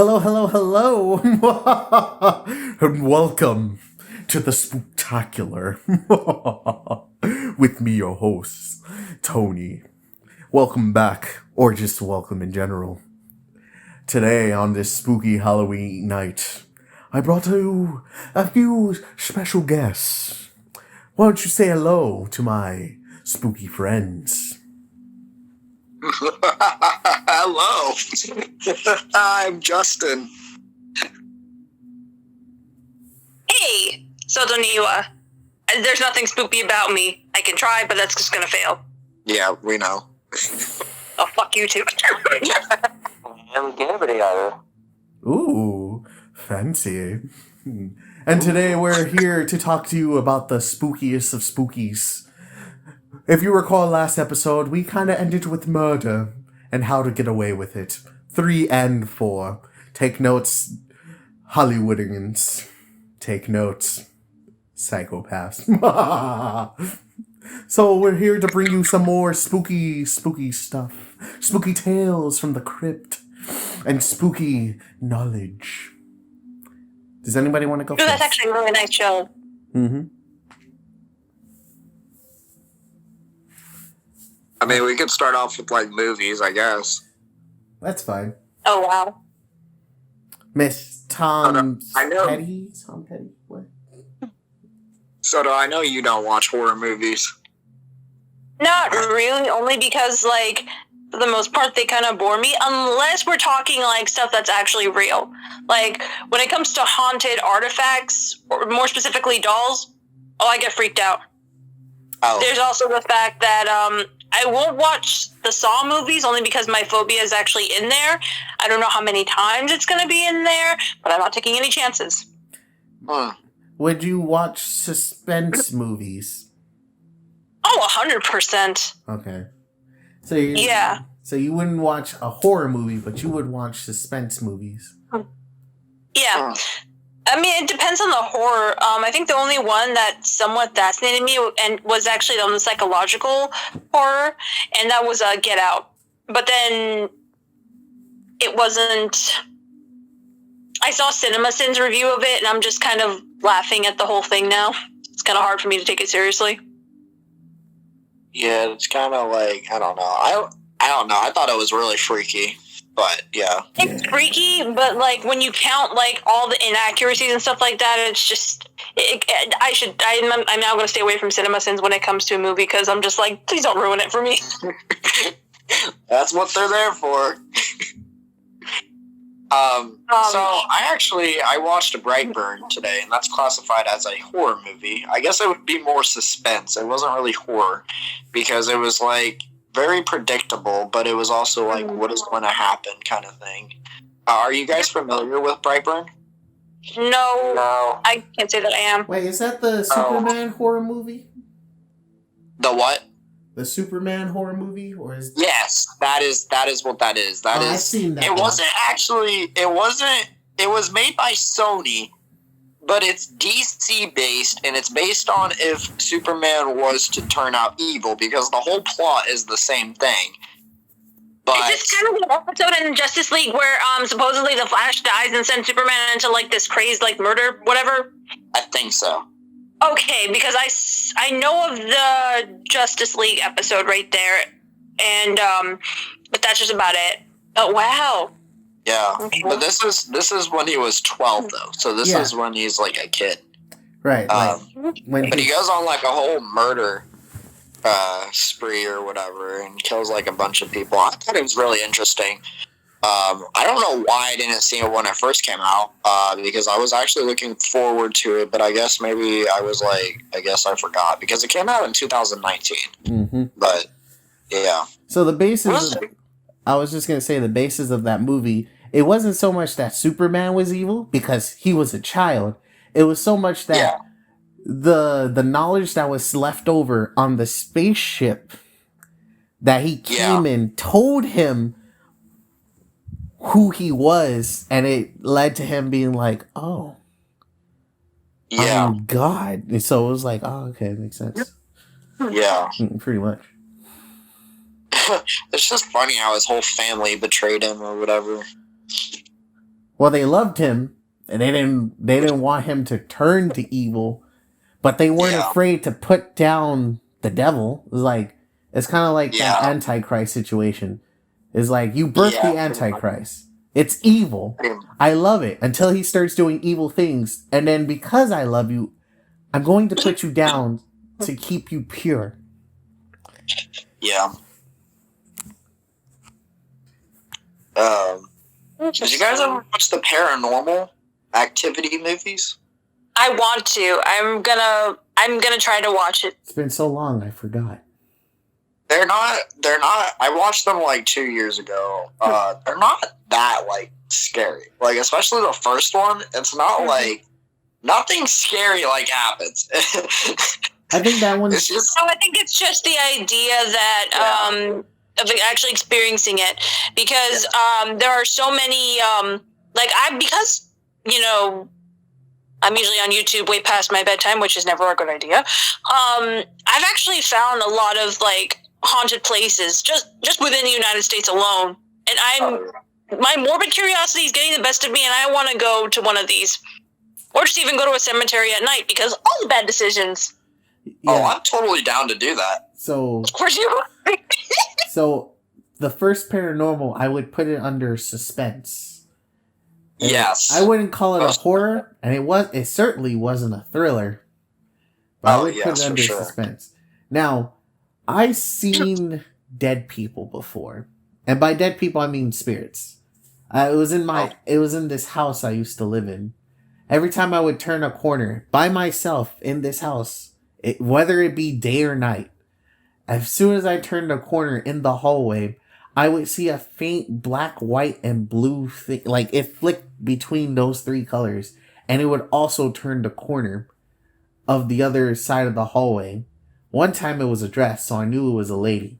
Hello, hello, hello, and welcome to the Spooktacular with me, your host, Tony. Welcome back, or just welcome in general. Today, on this spooky Halloween night, I brought you a few special guests. Why don't you say hello to my spooky friends? Hello, I'm Justin. Hey, Sodoniwa. There's nothing spooky about me. I can try, but that's just gonna fail. Yeah, we know. Oh, fuck you too. Ooh, fancy. And today we're here to talk to you about the spookiest of spookies. If you recall last episode, we kind of ended with murder and how to get away with it. 3 and 4. Take notes, Hollywoodians. Take notes, psychopaths. So we're here to bring you some more spooky stuff. Spooky tales from the crypt. And spooky knowledge. Does anybody want to go first? That's actually a really nice show. Mm-hmm. I mean, we could start off with, movies, I guess. That's fine. Oh, wow. Miss Tom I know. Petty? Tom Petty? What? Soto, I know you don't watch horror movies. Not really, only because, for the most part, they kind of bore me, unless we're talking, stuff that's actually real. When it comes to haunted artifacts, or more specifically dolls, I get freaked out. Oh. There's also the fact that, I won't watch the Saw movies only because my phobia is actually in there. I don't know how many times it's going to be in there, but I'm not taking any chances. Would you watch suspense movies? Oh, 100%. Okay. Yeah. So you wouldn't watch a horror movie, but you would watch suspense movies. Yeah. I mean, it depends on the horror. I think the only one that somewhat fascinated me and was actually on the psychological horror, and that was Get Out. But then it wasn't... I saw CinemaSins review of it, and I'm just kind of laughing at the whole thing now. It's kind of hard for me to take it seriously. Yeah, it's kind of I don't know. I don't know. I thought it was really freaky. But, yeah. It's freaky, but, when you count, all the inaccuracies and stuff like that, it's just... I'm now going to stay away from CinemaSins when it comes to a movie, because I'm just please don't ruin it for me. That's what they're there for. So, I watched Brightburn today, and that's classified as a horror movie. I guess it would be more suspense. It wasn't really horror, because it was, very predictable, but it was also what is going to happen kind of thing. Are you guys familiar with Brightburn? No. I can't say that I am. Wait, is that the Superman horror movie? The what? The Superman horror movie? Or is Yes, that is what that is. I've seen that. It was made by Sony, but it's DC based, and it's based on if Superman was to turn out evil, because the whole plot is the same thing. But is this kind of the episode in Justice League where supposedly the Flash dies and sends Superman into this crazed murder whatever? I think so. Okay, because I know of the Justice League episode right there, and but that's just about it. Oh wow. Yeah, okay. But this is when he was 12 though, so this is when he's a kid. Right. But he goes on a whole murder spree or whatever, and kills a bunch of people. I thought it was really interesting. I don't know why I didn't see it when it first came out, because I was actually looking forward to it, but I guess maybe I was I guess I forgot, because it came out in 2019. Mm-hmm. But yeah. So the basis I was just going to say the basis of that movie, it wasn't so much that Superman was evil because he was a child. It was so much that the knowledge that was left over on the spaceship that he came and told him who he was, and it led to him being I'm God. And so it was okay, it makes sense. Yeah. Pretty much. It's just funny how his whole family betrayed him or whatever. Well, they loved him, and they didn't want him to turn to evil, but they weren't afraid to put down the devil. It was like, it's kind of like that Antichrist situation. It's like, you birth the Antichrist. It's evil. I love it until he starts doing evil things, and then because I love you, I'm going to put you down to keep you pure. Yeah. Did you guys ever watch the Paranormal Activity movies? I want to. I'm gonna try to watch it. It's been so long, I forgot. They're not, I watched them like 2 years ago. They're not that, like, scary. Like, especially the first one, it's not like, nothing scary, like, happens. I think that one's... I think it's just the idea that, of actually experiencing it, because there are so many because I'm usually on YouTube way past my bedtime, which is never a good idea. I've actually found a lot of like haunted places just within the United States alone, and my morbid curiosity is getting the best of me, and I want to go to one of these, or just even go to a cemetery at night, because all the bad decisions. Yeah. Oh, I'm totally down to do that. So, of course you are. So, the first Paranormal, I would put it under suspense. And yes. I wouldn't call it a horror, and it certainly wasn't a thriller. But I would put it under suspense. Now, I've seen dead people before. And by dead people, I mean spirits. It was in this house I used to live in. Every time I would turn a corner by myself in this house, whether it be day or night, as soon as I turned a corner in the hallway, I would see a faint black, white, and blue thing. Like, it flicked between those three colors. And it would also turn the corner of the other side of the hallway. One time it was a dress, so I knew it was a lady.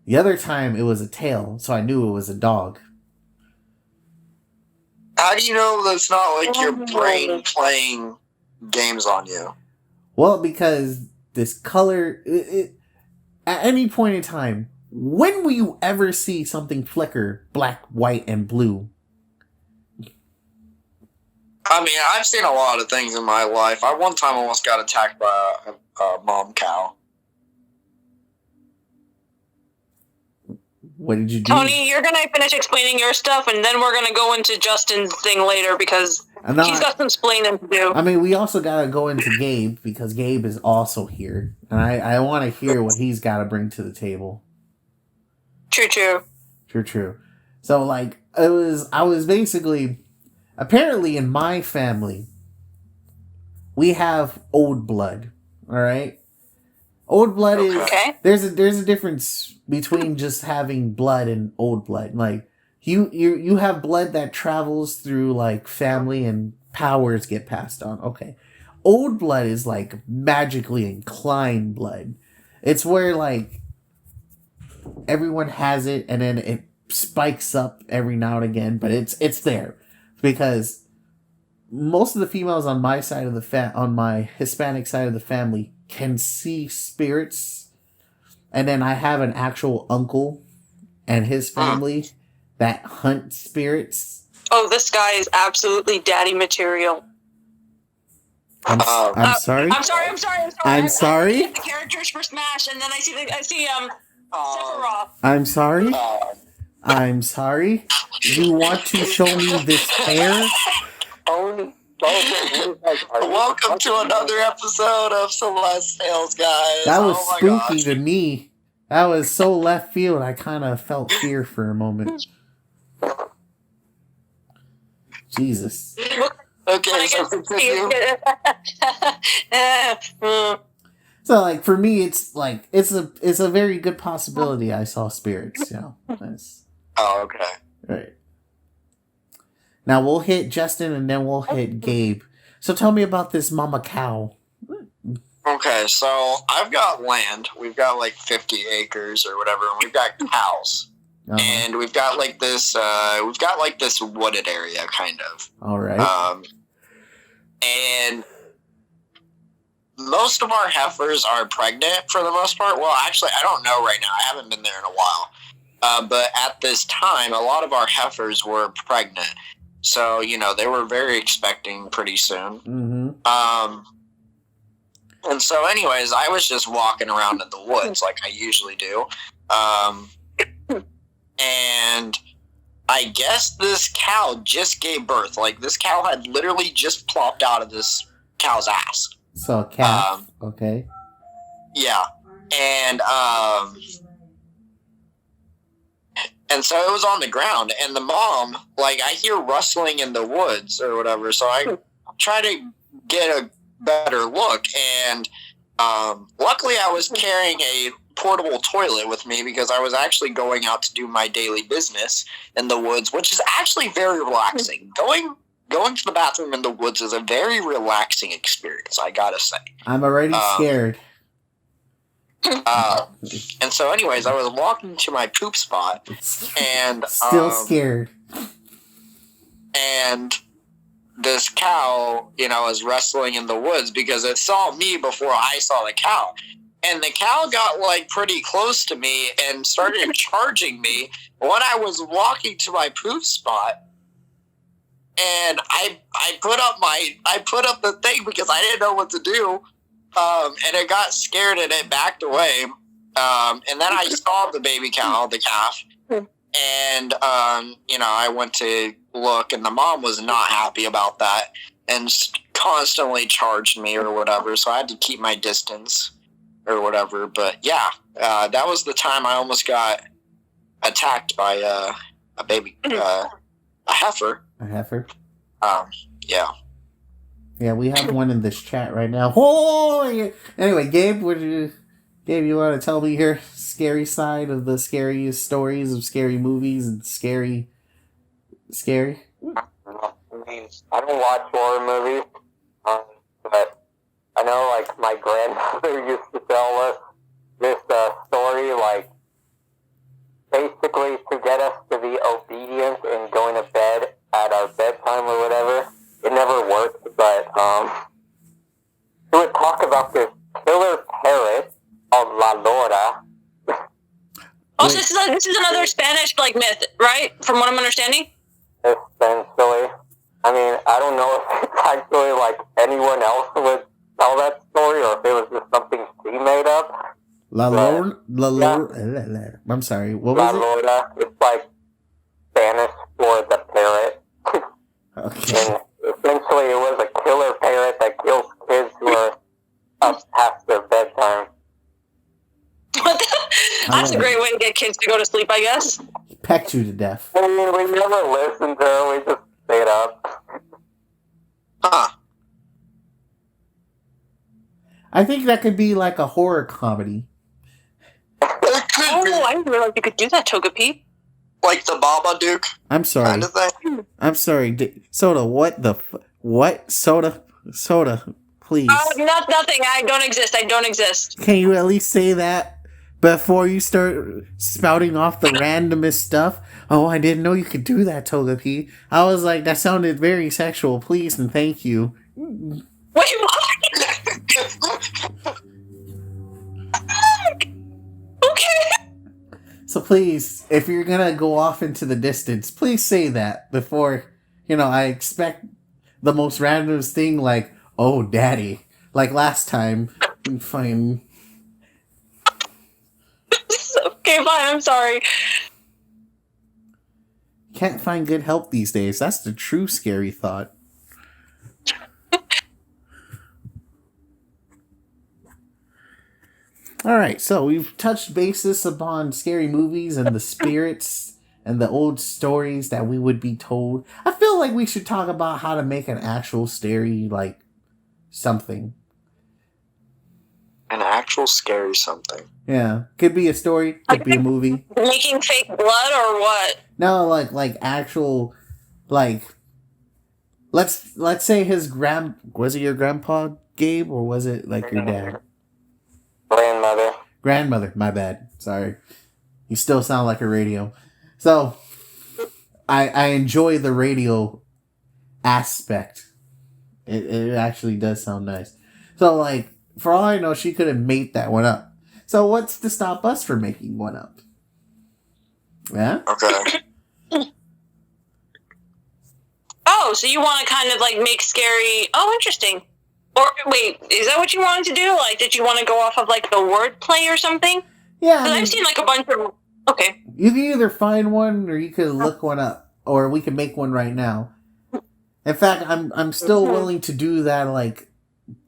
The other time it was a tail, so I knew it was a dog. How do you know that's not like your brain playing games on you? Well, because this color... At any point in time, when will you ever see something flicker black, white, and blue? I mean, I've seen a lot of things in my life. I one time almost got attacked by a mom cow. What did you do? Tony, you're going to finish explaining your stuff, and then we're going to go into Justin's thing later, because he's got some explaining to do. I mean, we also got to go into Gabe, because Gabe is also here. And I want to hear what he's got to bring to the table. True. So, like, I was basically... Apparently, in my family, we have old blood, alright? Old blood is... Okay. There's a difference between just having blood and old blood. Like, you have blood that travels through, like, family and powers get passed on. Okay. Old blood is, like, magically inclined blood. It's where, like, everyone has it, and then it spikes up every now and again, but it's there. Because most of the females on my side of the on my Hispanic side of the family can see spirits. And then I have an actual uncle and his family that hunt spirits. Oh, this guy is absolutely daddy material. I'm sorry. I'm sorry. I'm sorry. I the characters for Smash, and then I see Sephiroth. I'm sorry. I'm sorry. You want to show me this hair? Welcome to another episode of Celestales, guys. That was spooky to me. That was so left field. I kind of felt fear for a moment. Jesus. Okay, so continue. So, like, for me, it's a very good possibility I saw spirits, Oh, okay. Right. Now we'll hit Justin and then we'll hit Gabe. So tell me about this mama cow. Okay, so I've got land. We've got like 50 acres or whatever, and we've got cows. Uh-huh. And we've got like this wooded area kind of. All right. And most of our heifers are pregnant for the most part. Well, actually, I don't know right now. I haven't been there in a while. But at this time, a lot of our heifers were pregnant. So, they were very expecting pretty soon. Mm-hmm. And so anyways, I was just walking around in the woods like I usually do. And I guess this cow just gave birth. Like, this cow had literally just plopped out of this cow's ass. So, a calf. Okay. Yeah. And so it was on the ground, and the mom, like, I hear rustling in the woods or whatever, so I try to get a better look, and luckily I was carrying a portable toilet with me because I was actually going out to do my daily business in the woods, which is actually very relaxing. Going to the bathroom in the woods is a very relaxing experience, I gotta say. I'm already scared. And so anyways, I was walking to my poop spot, and still scared. And this cow, is wrestling in the woods because it saw me before I saw the cow. And the cow got, like, pretty close to me and started charging me when I was walking to my poop spot. And I put up the thing because I didn't know what to do. And it got scared and it backed away. And then I saw the baby cow, the calf. And, I went to look, and the mom was not happy about that and constantly charged me or whatever. So I had to keep my distance or whatever. But yeah, that was the time I almost got attacked by a baby, a heifer. A heifer? Yeah. Yeah, we have one in this chat right now. Oh! Anyway, Gabe, you want to tell me your scary side of the scariest stories of scary movies and scary? I don't watch horror movies, but I know, like, my grandmother used to tell us this story, like, basically to get us to be obedient and going to bed at our bedtime or whatever. It never worked, but she would talk about this killer parrot called La Lora. Oh, so this is another Spanish, like, myth, right? From what I'm understanding? Essentially. I mean, I don't know if it's actually, like, anyone else would tell that story or if it was just something she made up. La Lora. I'm sorry. What was it? La Lora. It's like Spanish for the parrot. Okay. And essentially, it was a killer parrot that kills kids who are up past their bedtime. That's a great way to get kids to go to sleep, I guess. Pecked you to death. I mean, we never listened to her. We just stayed up. Huh. I think that could be like a horror comedy. Oh, I didn't realize you could do that, Togepi. Like the Babadook I'm sorry. kind of thing. I'm sorry. Soda, what the... What? Soda, please. Nothing. I don't exist. Can you at least say that before you start spouting off the randomest stuff? Oh, I didn't know you could do that, Togepi. I was like, that sounded very sexual. Please and thank you. Wait, what? Okay. So please, if you're gonna go off into the distance, please say that before, I expect the most randomest thing like, oh, daddy. Like last time. Fine. Okay, fine, I'm sorry. Can't find good help these days. That's the true scary thought. Alright, so we've touched basis upon scary movies and the spirits and the old stories that we would be told. I feel like we should talk about how to make an actual scary, like, something. An actual scary something. Yeah. Could be a story, could be a movie. Making fake blood or what? No, like actual, like, let's say was it your grandpa, Gabe, or was it like your dad? Grandmother, my bad. Sorry. You still sound like a radio. So, I enjoy the radio aspect. It actually does sound nice. So, like, for all I know, she could have made that one up. So, what's to stop us from making one up? Yeah? Okay. Oh, so you want to kind of like make scary? Oh, interesting. Or wait, is that what you wanted to do? Like, did you want to go off of like a wordplay or something? Yeah, Because I've seen like a bunch of. Okay. You can either find one or you could look one up, or we can make one right now. In fact, I'm still willing to do that, like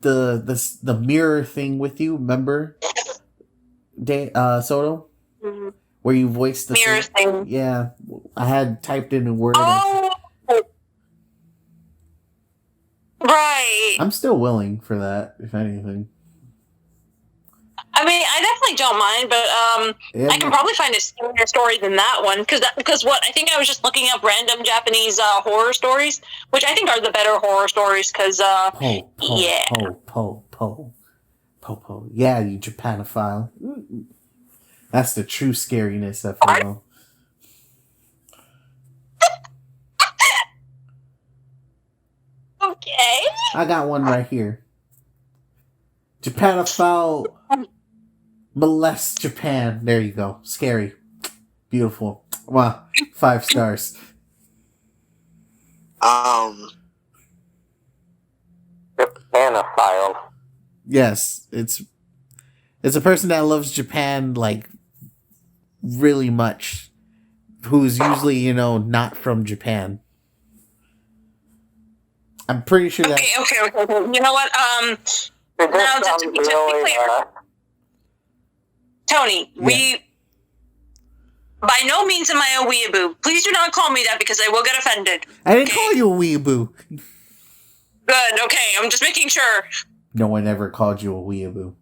the mirror thing with you. Remember, Soto, where you voiced the mirror thing. Yeah, I had typed in a word. Oh, right. I'm still willing for that, if anything. I mean, I definitely don't mind, but I can probably find a scarier story than that one because what I think I was just looking up random Japanese horror stories, which I think are the better horror stories. Because yeah, yeah, you Japanophile. That's the true scariness I feel. Okay. I got one right here. Japanophile molest Japan. There you go. Scary. Beautiful. Wow. 5 stars. Japanophile. Yes, it's a person that loves Japan like really much, who's usually, not from Japan. I'm pretty sure that. Okay. You know what? Now to be clear, Tony, we. By no means am I a weeaboo. Please do not call me that because I will get offended. I didn't call you a weeaboo. Good. Okay, I'm just making sure. No one ever called you a weeaboo.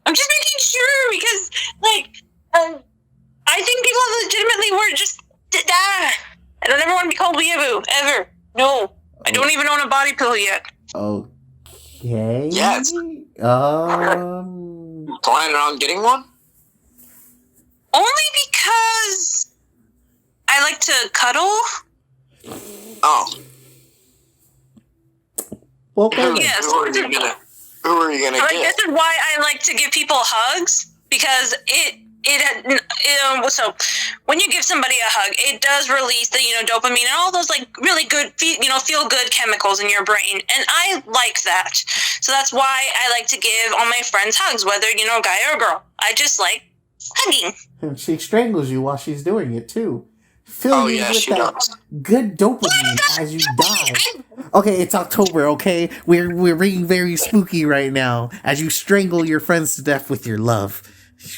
I'm just making sure because, I think people legitimately were just. I don't ever want to be called weeaboo ever. No, I don't even own a body pillow yet. Okay. Yes. Planning on getting one? Only because I like to cuddle. Oh. Well, yes. Who are you gonna get? This is why I like to give people hugs because so when you give somebody a hug, it does release the dopamine and all those like really good feel good chemicals in your brain, and I like that. So that's why I like to give all my friends hugs, whether guy or girl. I just like hugging. And she strangles you while she's doing it too. Fill you with that does. good dopamine as you die. Okay, it's October. Okay, we're being very spooky right now as you strangle your friends to death with your love. No, I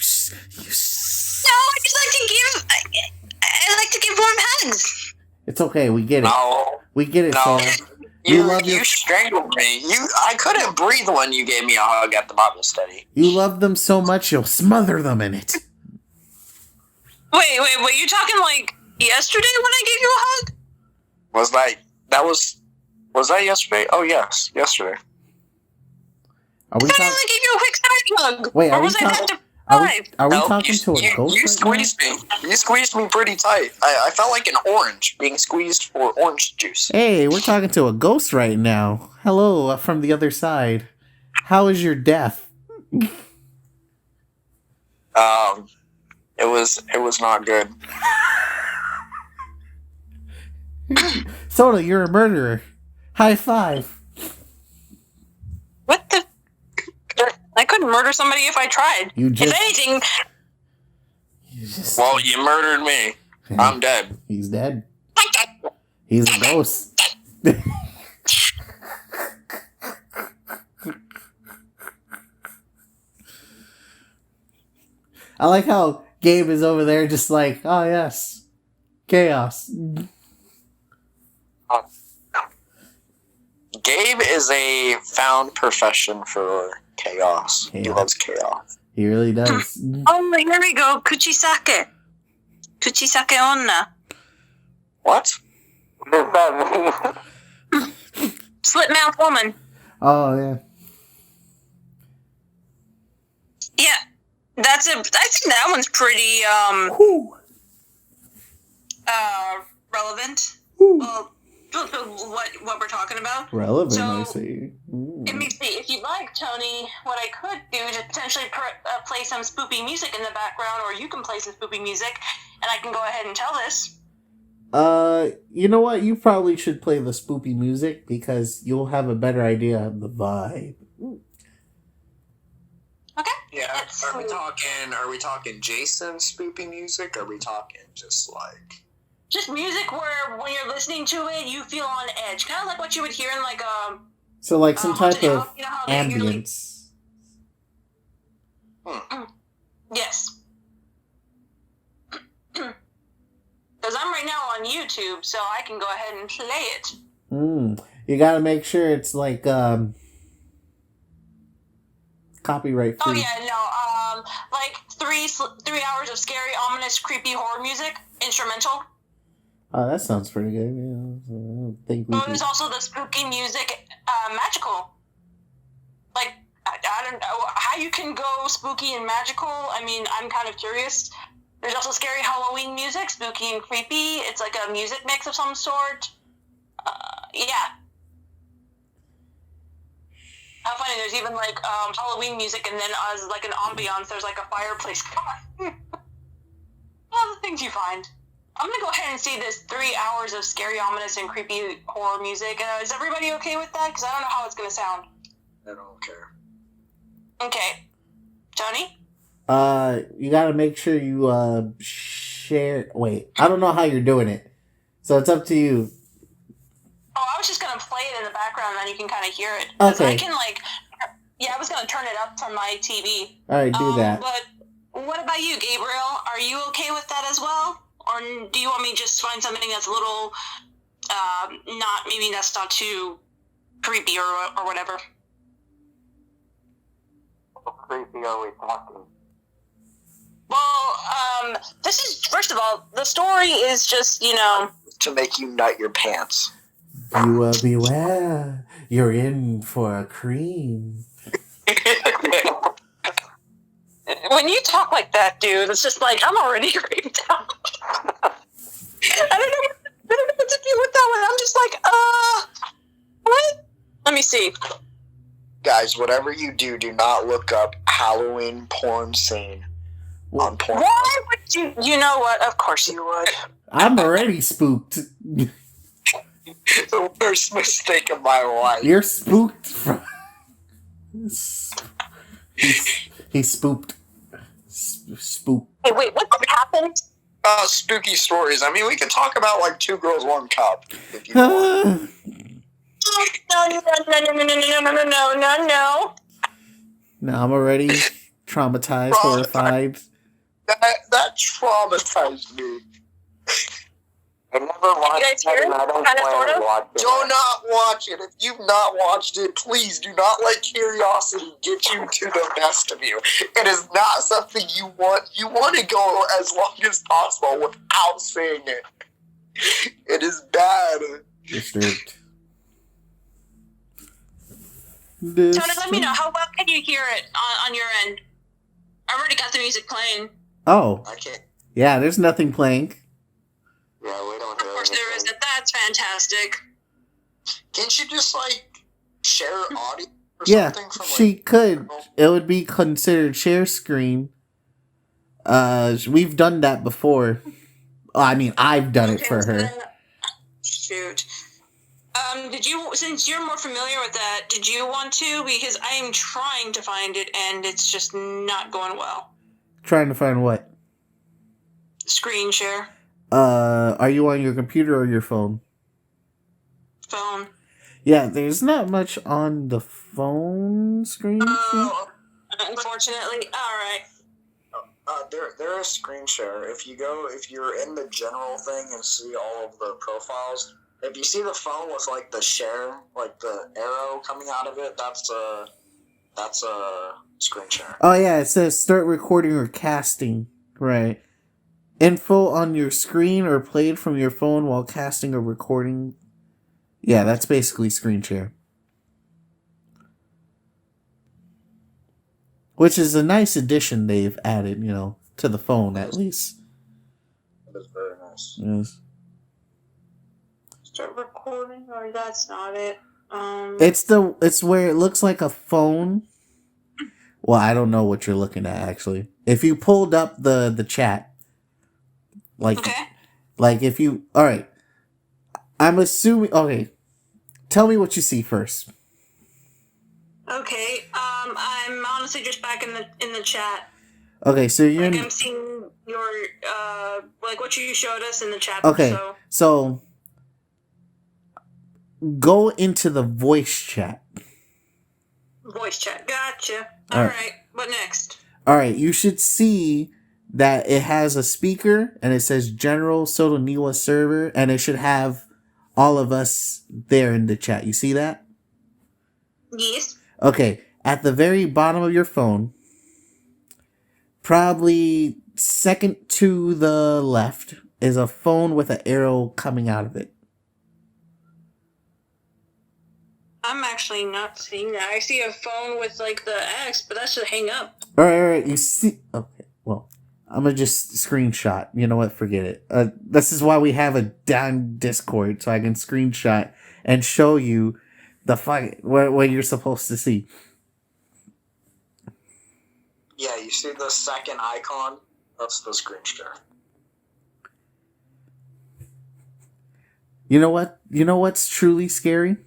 just like to give. I like to give warm hugs. It's okay. We get it. No. We get it, No. Sarah. You strangled me. I couldn't breathe when you gave me a hug at the Bible study. You love them so much you'll smother them in it. Wait, you talking like yesterday when I gave you a hug? Was that yesterday? Oh yes, yesterday. Are we I only gave you a quick side hug. Wait, or was I back to five? Are we No, talking to a ghost? You squeezed me. You squeezed me pretty tight. I felt like an orange being squeezed for orange juice. Hey, we're talking to a ghost right now. Hello, from the other side. How is your death? It was not good. Soda, you're a murderer. High five. What the? I couldn't murder somebody if I tried. If anything... Well, you murdered me. I'm dead. He's dead. He's a ghost. I like how Gabe is over there just like, oh yes, chaos. Gabe is a found profession for chaos. He loves chaos. He really does. Oh, here we go. Kuchisake. Kuchisake onna. What? What does that mean? Slit mouth woman. Oh yeah. Yeah. I think that one's pretty relevant. Well, what we're talking about. Relevant, so, I see. Let me see. If you'd like, Tony, what I could do is potentially play some spoopy music in the background, or you can play some spoopy music, and I can go ahead and tell this. You know what? You probably should play the spoopy music because you'll have a better idea of the vibe. Okay. Yeah. Are we talking Jason spoopy music? Or are we talking just like just music where when you're listening to it, you feel on edge, kind of like what you would hear in like So like some type haunted of house, you know how they usually- ambience. Yes. Because I'm right now on YouTube, so I can go ahead and play it. You gotta make sure it's like copyright free. Oh yeah, no, like 3 hours of scary, ominous, creepy horror music, instrumental. Oh, that sounds pretty good. Yeah, I don't think we But can... there's also the spooky music, magical. Like, I don't know how you can go spooky and magical. I mean, I'm kind of curious. There's also scary Halloween music, spooky and creepy. It's like a music mix of some sort. Yeah. How funny, there's even like Halloween music, and then as like an ambiance, there's like a fireplace going. All the things you find. I'm gonna go ahead and see this 3 hours of scary, ominous, and creepy horror music. Is everybody okay with that? Because I don't know how it's gonna sound. I don't care. Okay. Tony? You gotta make sure you, share... Wait, I don't know how you're doing it. So it's up to you. Oh, I was just gonna play it in the background, and then you can kind of hear it. 'Cause Okay. I can, like... Yeah, I was gonna turn it up from my TV. Alright, do that. But what about you, Gabriel? Are you okay with that as well? Or do you want me to just find something that's a little, maybe that's not too creepy or whatever? How creepy are we talking? Well, this is, first of all, the story is just, To make you nut your pants. Beware. You're in for a cream. when you talk like that, dude, it's just like, I'm already creeped out. I don't know what to do with that one. I'm just like, what? Let me see. Guys, whatever you do, do not look up Halloween porn scene on porn. Why would you? You know what? Of course you would. I'm already spooked. The worst mistake of my life. You're spooked from... He's spooked. Spooked. Hey, wait, what happened? Spooky stories. I mean, we could talk about like Two Girls, One Cup if you want. No. No, I'm already traumatized, horrified. That traumatized me. I never watched guys hear it, it? and I don't Kinda, plan sorta? to watch it. Do not watch it. If you've not watched it, please do not let curiosity get you to the best of you. It is not something you want. You want to go as long as possible without seeing it. It is bad. Disturbed. Tony, let me know. How well can you hear it on your end? I already got the music playing. Oh, I can't. yeah, there's nothing playing. Yeah, we don't Of course there isn't. That's fantastic. Can't you just like share audio or Yeah, something from she could. It would be considered share screen. We've done that before. I mean, I've done it for her. Shoot. Did you, since you're more familiar with that, did you want to? Because I am trying to find it, and it's just not going well. Trying to find what? Screen share. Are you on your computer or your phone? Phone. Yeah, there's not much on the phone screen. Unfortunately. Alright. There is screen share. If you're in the general thing and see all of the profiles, if you see the phone with like the share, like the arrow coming out of it, that's a screen share. Oh yeah, it says start recording or casting. Right. Info on your screen or played from your phone while casting or recording. Yeah, that's basically screen share. Which is a nice addition they've added, to the phone at least. That is very nice. Yes. Start recording, or that's not it. It's where it looks like a phone. Well, I don't know what you're looking at actually. If you pulled up the chat, like okay. Like if you, all right, I'm assuming. Okay, tell me what you see first. Okay. I'm honestly just back in the chat. Okay, so you're. Like I'm seeing your like what you showed us in the chat. Okay, so go into the voice chat. Voice chat. Gotcha. All right. What next? All right, you should see that it has a speaker and it says General Sotoniwa server, and it should have all of us there in the chat. You see that? Yes. Okay, at the very bottom of your phone, probably second to the left, is a phone with an arrow coming out of it. I'm actually not seeing that. I see a phone with like the X, but that should hang up. All right. You see? Okay. Well, I'm gonna just screenshot. You know what? Forget it. This is why we have a damn Discord, so I can screenshot and show you the what you're supposed to see. Yeah, you see the second icon? That's the screen share. You know what? You know what's truly scary?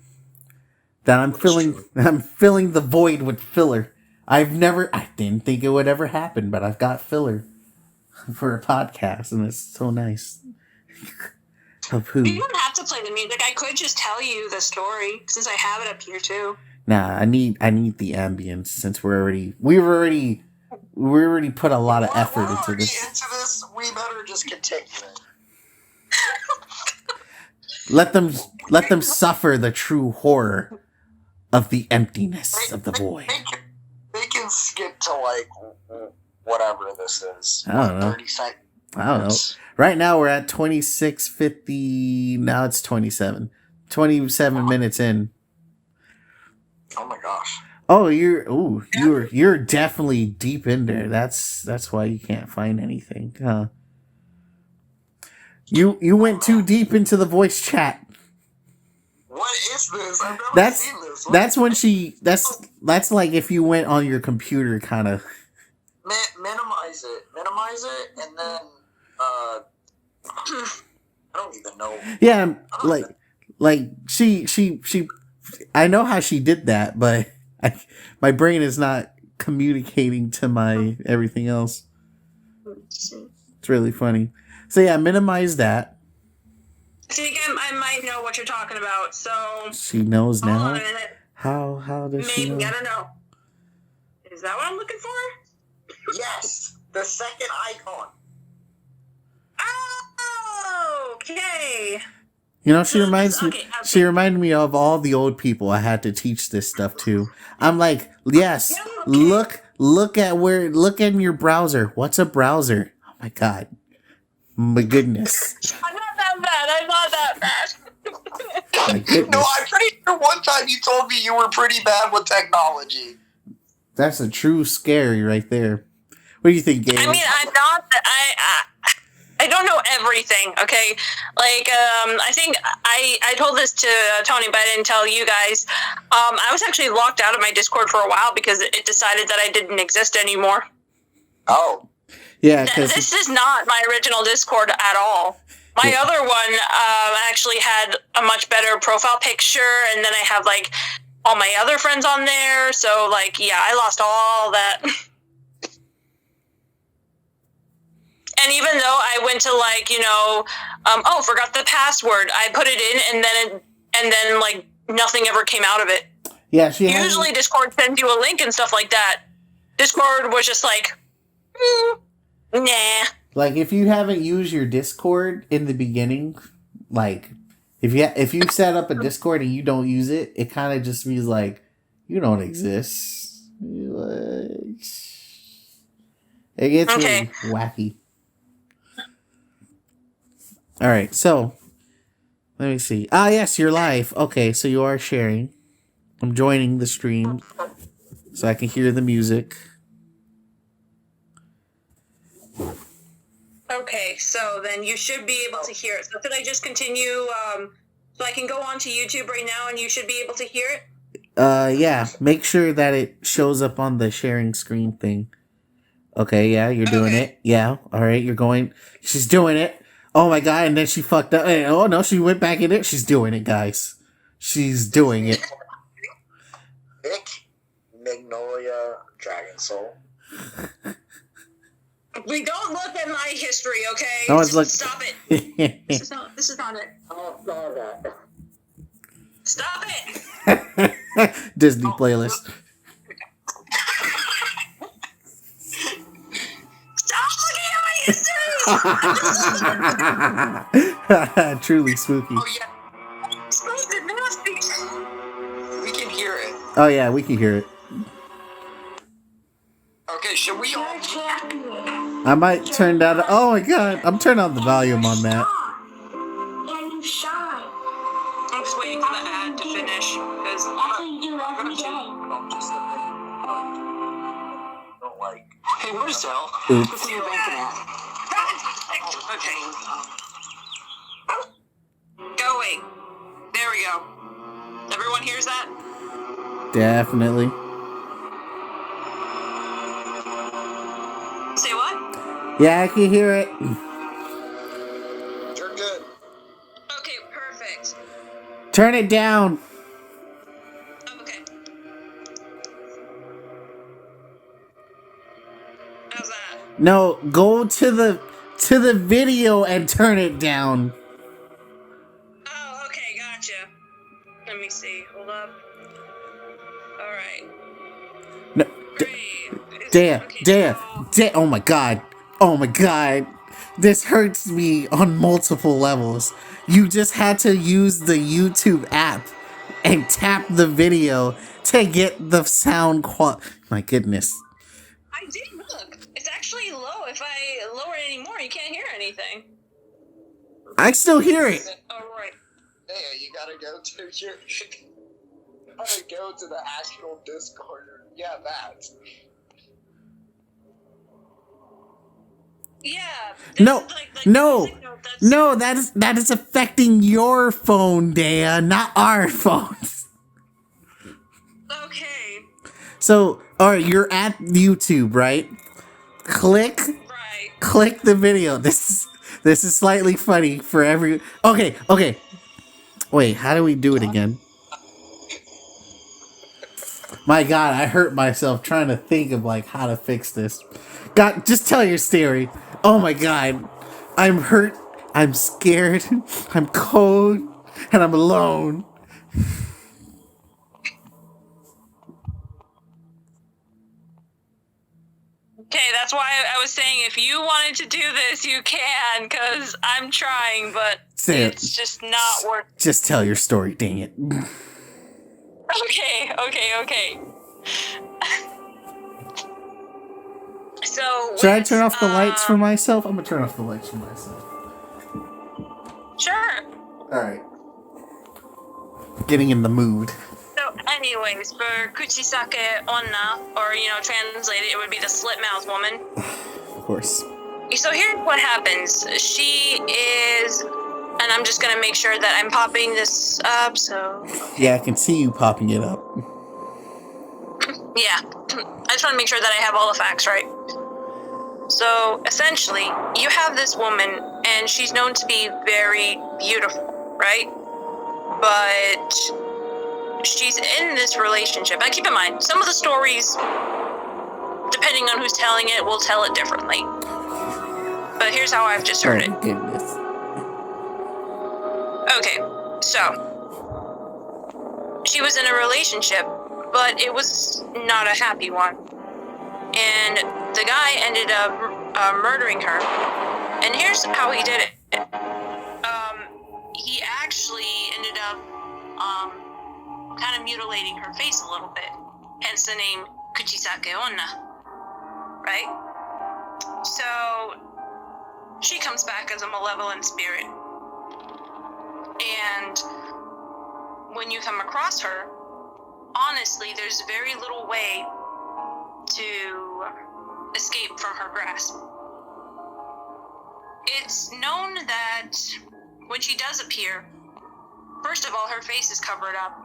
That I'm filling the void with filler. I didn't think it would ever happen, but I've got filler for a podcast, and it's so nice. Of who? You don't have to play the music. I could just tell you the story since I have it up here too. Nah, I need the ambience since we already put a lot of effort into this. We better just continue. Let them suffer the true horror of the emptiness of the void. They can skip to like whatever this is. I don't know. 30 seconds. I don't know. Right now we're at 26:50. Now it's 27. 27 minutes in. Oh my gosh. Oh, you're definitely deep in there. That's why you can't find anything, huh? You went too deep into the voice chat. What is this? I've never seen this. That's when that's like if you went on your computer kind of minimize it, and then I don't even know. Yeah, like she I know how she did that, but my brain is not communicating to my everything else. It's really funny. So yeah, minimize that. I think I might know what you're talking about. So she knows now. Hold on a minute. How does she know? Maybe I don't know. Is that what I'm looking for? Yes, the second icon. Oh, okay. You know, she reminds me. She reminded me of all the old people I had to teach this stuff to. I'm like, yes, yeah, okay. Look in your browser. What's a browser? Oh my god, my goodness. I'm not that bad. My goodness. No, I'm pretty sure one time you told me you were pretty bad with technology. That's a true scary right there. What do you think, Gabe? I mean, I'm not. I don't know everything, okay? Like, I think I told this to Tony, but I didn't tell you guys. I was actually locked out of my Discord for a while because it decided that I didn't exist anymore. Oh. Yeah, this is not my original Discord at all. My other one actually had a much better profile picture, and then I have, like, all my other friends on there. So, like, yeah, I lost all that. And even though I went to, like, you know, forgot the password, I put it in, and then like nothing ever came out of it. Yeah, usually Discord sends you a link and stuff like that. Discord was just like, nah. Like, if you haven't used your Discord in the beginning, like if you set up a Discord and you don't use it, it kind of just means like you don't exist. It gets really wacky. All right, so let me see. Ah, yes, you're live. Okay, so you are sharing. I'm joining the stream so I can hear the music. Okay, so then you should be able to hear it. So could I just continue? So I can go on to YouTube right now, and you should be able to hear it. Yeah. Make sure that it shows up on the sharing screen thing. Okay, yeah, you're doing it. Yeah, all right, you're going. She's doing it. Oh my god, and then she fucked up. Oh no, she went back in it. She's doing it, guys. She's doing it. Vic, Magnolia, Dragon Soul. We don't look at my history, okay? No one's Stop it. This is not it. Oh, saw that. Stop it. Disney playlist. Stop looking at my history. Truly spooky. Oh yeah, Stupid nasty. we can hear it. Oh yeah, we can hear it. Okay, should we all? I might turn down. Oh my god, I'm turning on the volume on that. And you shine. I'm just waiting for the ad to finish because That's what you do every day. Don't like. Hey, Marcel. Oops. What's in your bank account? okay. Going. There we go. Everyone hears that? Definitely. Say what? Yeah, I can hear it. You're good. Okay, perfect. Turn it down. Okay. How's that? No, go to the video and turn it down. Oh, okay, gotcha. Let me see. Hold up. Alright. No, Great. Dea, Okay, Dea, so- Dea. Oh my god. Oh my god. This hurts me on multiple levels. You just had to use the YouTube app and tap the video to get the sound My goodness. I did look. It's actually low. If I lower it anymore, you can't hear anything. I still hear it. Alright. Hey, you gotta go to your. You gotta go to the actual Discord. Yeah, that. Yeah. No, no, music note, that's- no, that is affecting your phone, Dea, not our phones. Okay. So, alright, you're at YouTube, right? Click Right. the video. This is slightly funny for every. Okay. Wait, how do we do it again? My God, I hurt myself trying to think of like how to fix this. God, just tell your story. Oh my God, I'm hurt. I'm scared. I'm cold, and I'm alone. Okay, that's why I was saying if you wanted to do this, you can, because I'm trying, but Say it. it's just not working. Just tell your story. Dang it. Okay. So Should I turn off the lights for myself? I'm gonna turn off the lights for myself. Sure. Alright. Getting in the mood. So, anyways, for Kuchisake Onna, or translated, it would be the slit mouth woman. Of course. So here's what happens. She is, and I'm just gonna make sure that I'm popping this up. So Yeah, I can see you popping it up. yeah, I just want to make sure that I have all the facts right. So essentially, you have this woman, and she's known to be very beautiful, right? But she's in this relationship. Now keep in mind, some of the stories, depending on who's telling it, will tell it differently. But here's how I've just heard it. Oh, goodness. Okay, so she was in a relationship, but it was not a happy one. And the guy ended up murdering her. And here's how he did it. He actually ended up kind of mutilating her face a little bit. Hence the name Kuchisake Onna. Right? So she comes back as a malevolent spirit. And when you come across her, honestly, there's very little way to escape from her grasp. It's known that when she does appear, first of all, her face is covered up,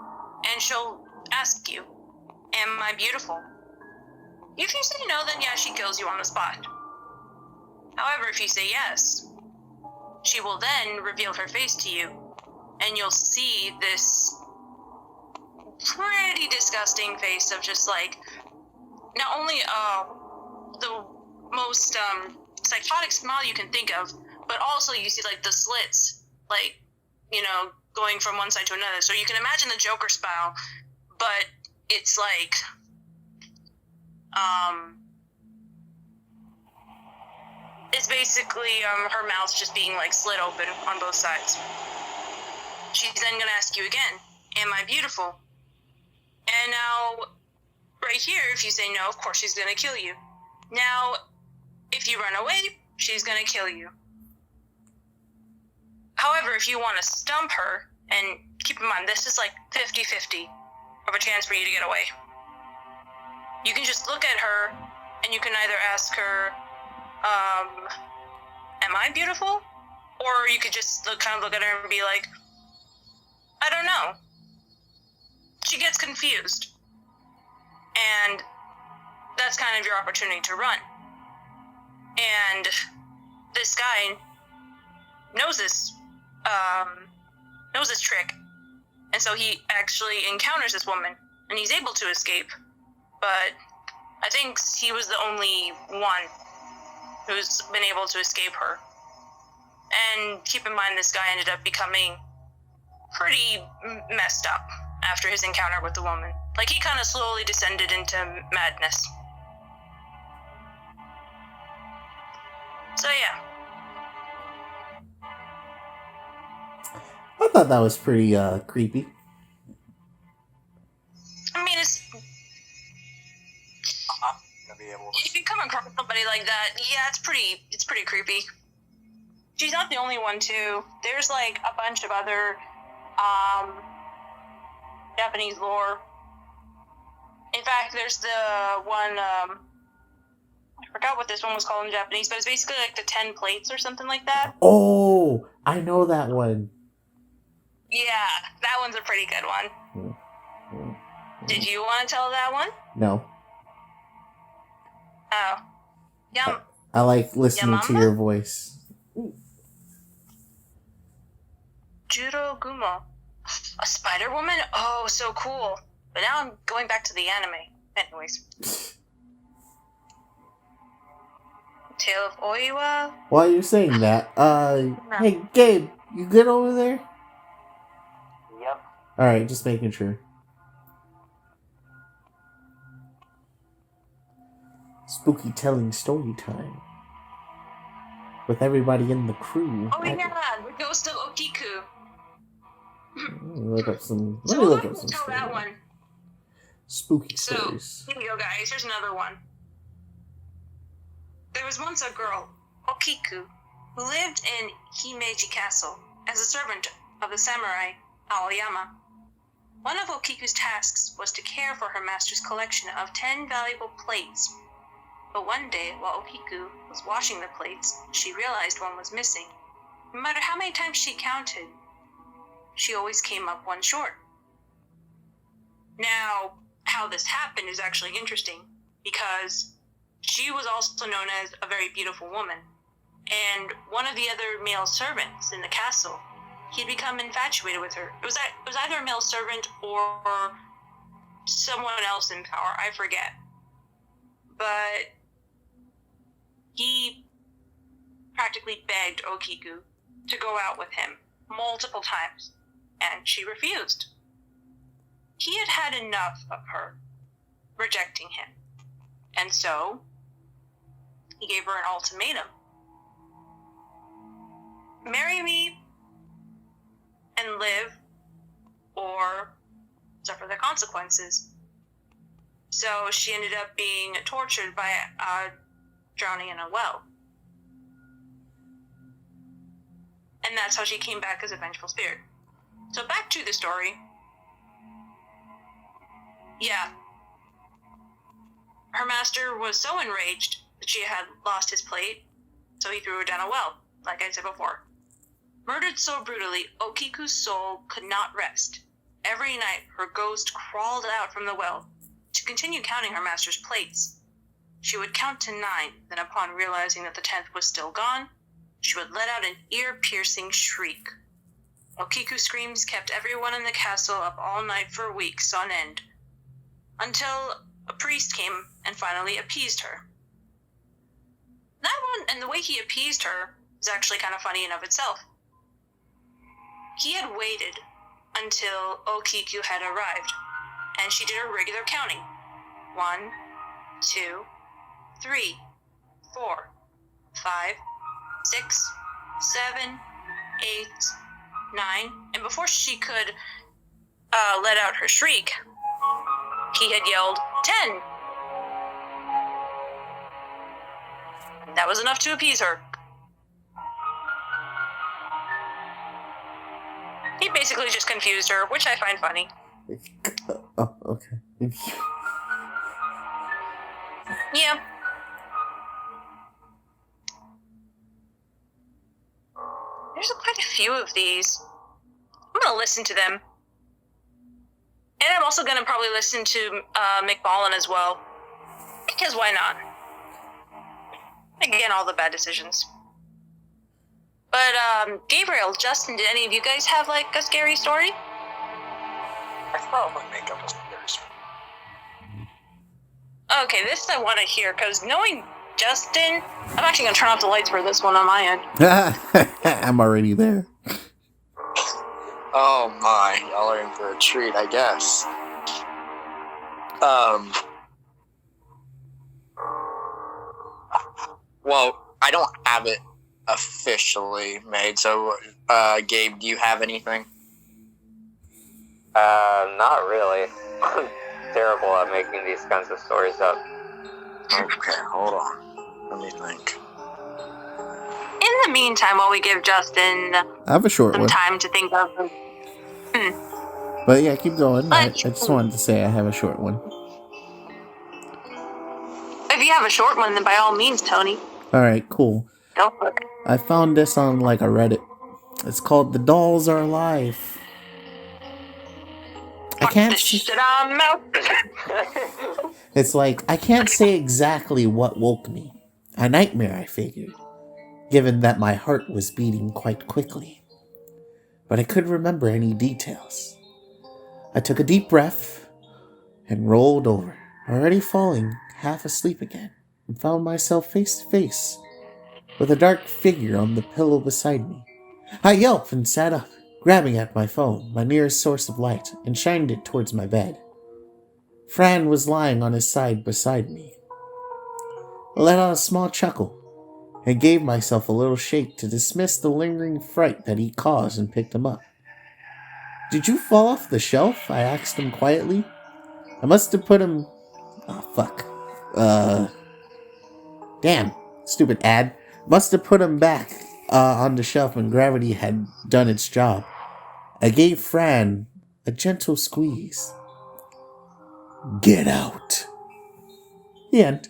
and she'll ask you, "Am I beautiful?" If you say no, then yeah, she kills you on the spot. However, if you say yes, She will then reveal her face to you, and you'll see this pretty disgusting face of just like, not only the most psychotic smile you can think of, but also you see like the slits, like, you know, going from one side to another. So you can imagine the Joker smile, but it's like, it's basically her mouth just being like slit open on both sides. She's then gonna ask you again, am I beautiful? And now, right here, if you say no, of course she's gonna kill you. Now, if you run away, she's gonna kill you. However, if you want to stump her, and keep in mind, this is like 50-50 of a chance for you to get away. You can just look at her, and you can either ask her, am I beautiful? Or you could just kind of look at her and be like, I don't know. She gets confused. And that's kind of your opportunity to run. And this guy knows this trick. And so he actually encounters this woman, and he's able to escape. But I think he was the only one who's been able to escape her. And keep in mind, this guy ended up becoming pretty messed up after his encounter with the woman. Like, he kind of slowly descended into madness. So, yeah. I thought that was pretty creepy. I mean, it's... If you come across somebody like that, yeah, it's pretty creepy. She's not the only one, too. There's, like, a bunch of other, Japanese lore. In fact, there's the one, I forgot what this one was called in Japanese, but it's basically like the 10 plates or something like that. Oh, I know that one. Yeah, that one's a pretty good one. Did you want to tell that one? No. Oh. I like listening to your voice. Juro Gumo. A spider woman? Oh, so cool. But now I'm going back to the anime. Anyways. Tale of Oiwa? While you're saying that, hey, Gabe, you good over there? Yep. Alright, just making sure. Spooky telling story time. With everybody in the crew. Oh yeah, the ghost of Okiku. Let me look up some Tell that one. Spooky So, stories. here you go, guys. Here's another one. There was once a girl, Okiku, who lived in Himeji Castle as a servant of the samurai Aoyama. One of Okiku's tasks was to care for her master's collection of 10 valuable plates. But one day, while Okiku was washing the plates, she realized one was missing. No matter how many times she counted, she always came up one short. Now, how this happened is actually interesting, because she was also known as a very beautiful woman, and one of the other male servants in the castle, he'd become infatuated with her. It was either a male servant or someone else in power, I forget. But he practically begged Okiku to go out with him multiple times, and she refused. He had had enough of her rejecting him, and so he gave her an ultimatum. Marry me and live, or suffer the consequences. So she ended up being tortured by drowning in a well. And that's how she came back as a vengeful spirit. So back to the story. Yeah. Her master was so enraged that she had lost his plate, so he threw her down a well, like I said before. Murdered so brutally, Okiku's soul could not rest. Every night, her ghost crawled out from the well to continue counting her master's plates. She would count to 9, then upon realizing that the 10th was still gone, she would let out an ear-piercing shriek. Okiku's screams kept everyone in the castle up all night for weeks on end, until a priest came and finally appeased her. That one, and the way he appeased her, was actually kind of funny in of itself. He had waited until Okiku had arrived, and she did her regular counting. 1, 2, 3, 4, 5, 6, 7, 8, 9, and before she could let out her shriek, he had yelled 10. That was enough to appease her. He basically just confused her, which I find funny. Oh, okay. Yeah. There's quite a few of these. I'm going to listen to them. And I'm also going to probably listen to McMullen as well. Because why not? Again, all the bad decisions. But, Gabriel, Justin, did any of you guys have, like, a scary story? I could probably make up a scary story. Okay, this I want to hear, because knowing Justin, I'm actually going to turn off the lights for this one on my end. I'm already there. Oh my, y'all are in for a treat, I guess. Well, I don't have it officially made, so, Gabe, do you have anything? Not really. I'm terrible at making these kinds of stories up. Okay, hold on. Let me think. In the meantime, while we give Justin I have a short some one. time to think of... But yeah, keep going. I just wanted to say I have a short one. If you have a short one, then by all means, Tony. Alright, cool. Go for it. I found this on like a Reddit. It's called The Dolls Are Alive. I can't. It's like, I can't say exactly what woke me. A nightmare, I figured, given that my heart was beating quite quickly. But I couldn't remember any details. I took a deep breath and rolled over, already falling half asleep again, and found myself face to face with a dark figure on the pillow beside me. I yelped and sat up, grabbing at my phone, my nearest source of light, and shined it towards my bed. Fran was lying on his side beside me. I let out a small chuckle and gave myself a little shake to dismiss the lingering fright that he caused and picked him up. "Did you fall off the shelf?" I asked him quietly. I must have put him... Oh, fuck. Damn. Stupid ad. Must have put him back on the shelf when gravity had done its job. I gave Fran a gentle squeeze. "Get out." The end.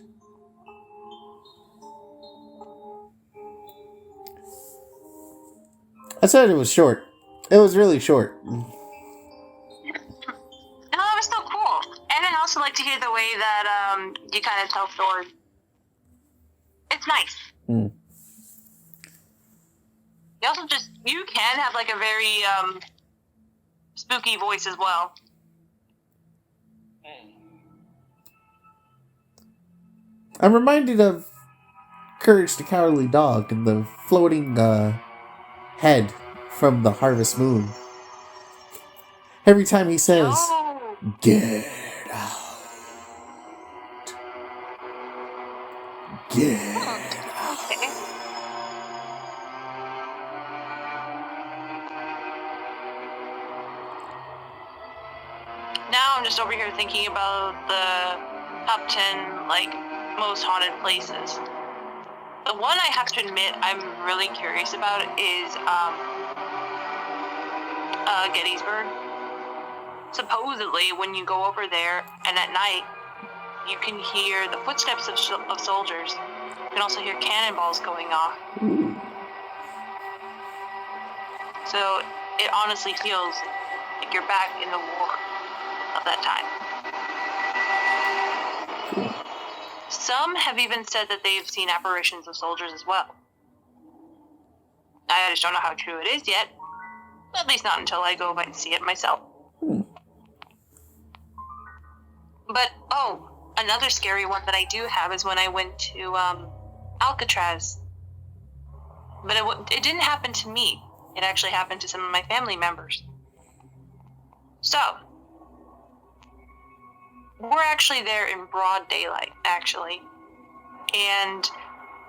I said it was short. It was really short. No, that was so cool. And I also like to hear the way that you kind of tell stories. It's nice. Mm. You also you can have like a very spooky voice as well. I'm reminded of Courage the Cowardly Dog and the floating head from the Harvest Moon. Every time he says, Oh. "Get out. Get out." Okay. Now I'm just over here thinking about the top 10 like most haunted places. The one I have to admit I'm really curious about is Gettysburg. Supposedly, when you go over there and at night, you can hear the footsteps of soldiers. You can also hear cannonballs going off. Ooh. So it honestly feels like you're back in the war of that time. Cool. Some have even said that they've seen apparitions of soldiers as well. I just don't know how true it is yet. At least not until I go and see it myself. But, another scary one that I do have is when I went to Alcatraz. But it didn't happen to me. It actually happened to some of my family members. So, we're actually there in broad daylight, actually. And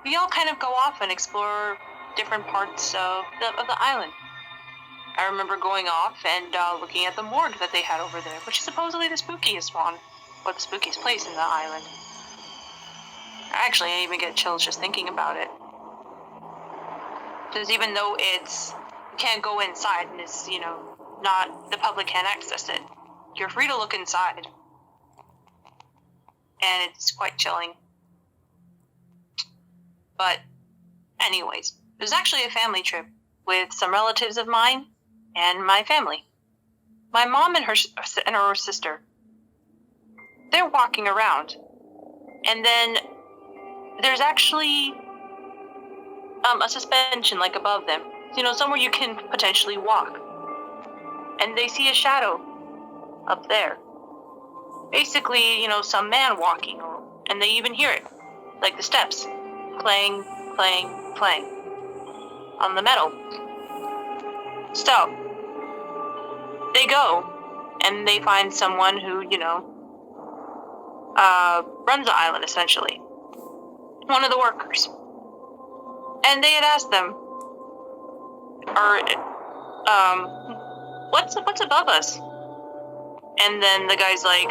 we all kind of go off and explore different parts of the island. I remember going off and looking at the morgue that they had over there, which is supposedly the spookiest one, or the spookiest place in the island. Actually, I even get chills just thinking about it. Because even though you can't go inside and it's, not, the public can't access it, you're free to look inside. And it's quite chilling. But, anyways, it was actually a family trip with some relatives of mine and my family. My mom and her sister. They're walking around. And then there's actually a suspension like above them. Somewhere you can potentially walk. And they see a shadow up there. Basically, some man walking, and they even hear it. Like the steps. Playing on the metal. So, they go, and they find someone who, runs the island, essentially. One of the workers. And they had asked them, what's above us? And then the guy's like,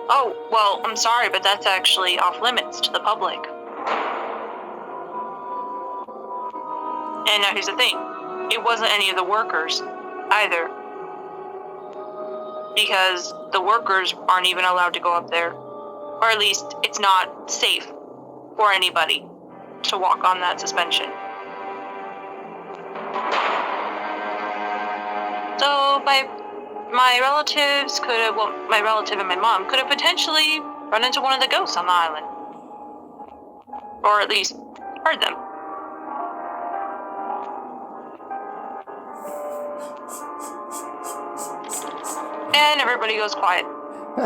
oh, well, I'm sorry, but that's actually off limits to the public. And now here's the thing. It wasn't any of the workers either. Because the workers aren't even allowed to go up there. Or at least it's not safe for anybody to walk on that suspension. So my relatives my relative and my mom could have potentially run into one of the ghosts on the island. Or at least heard them. And everybody goes quiet.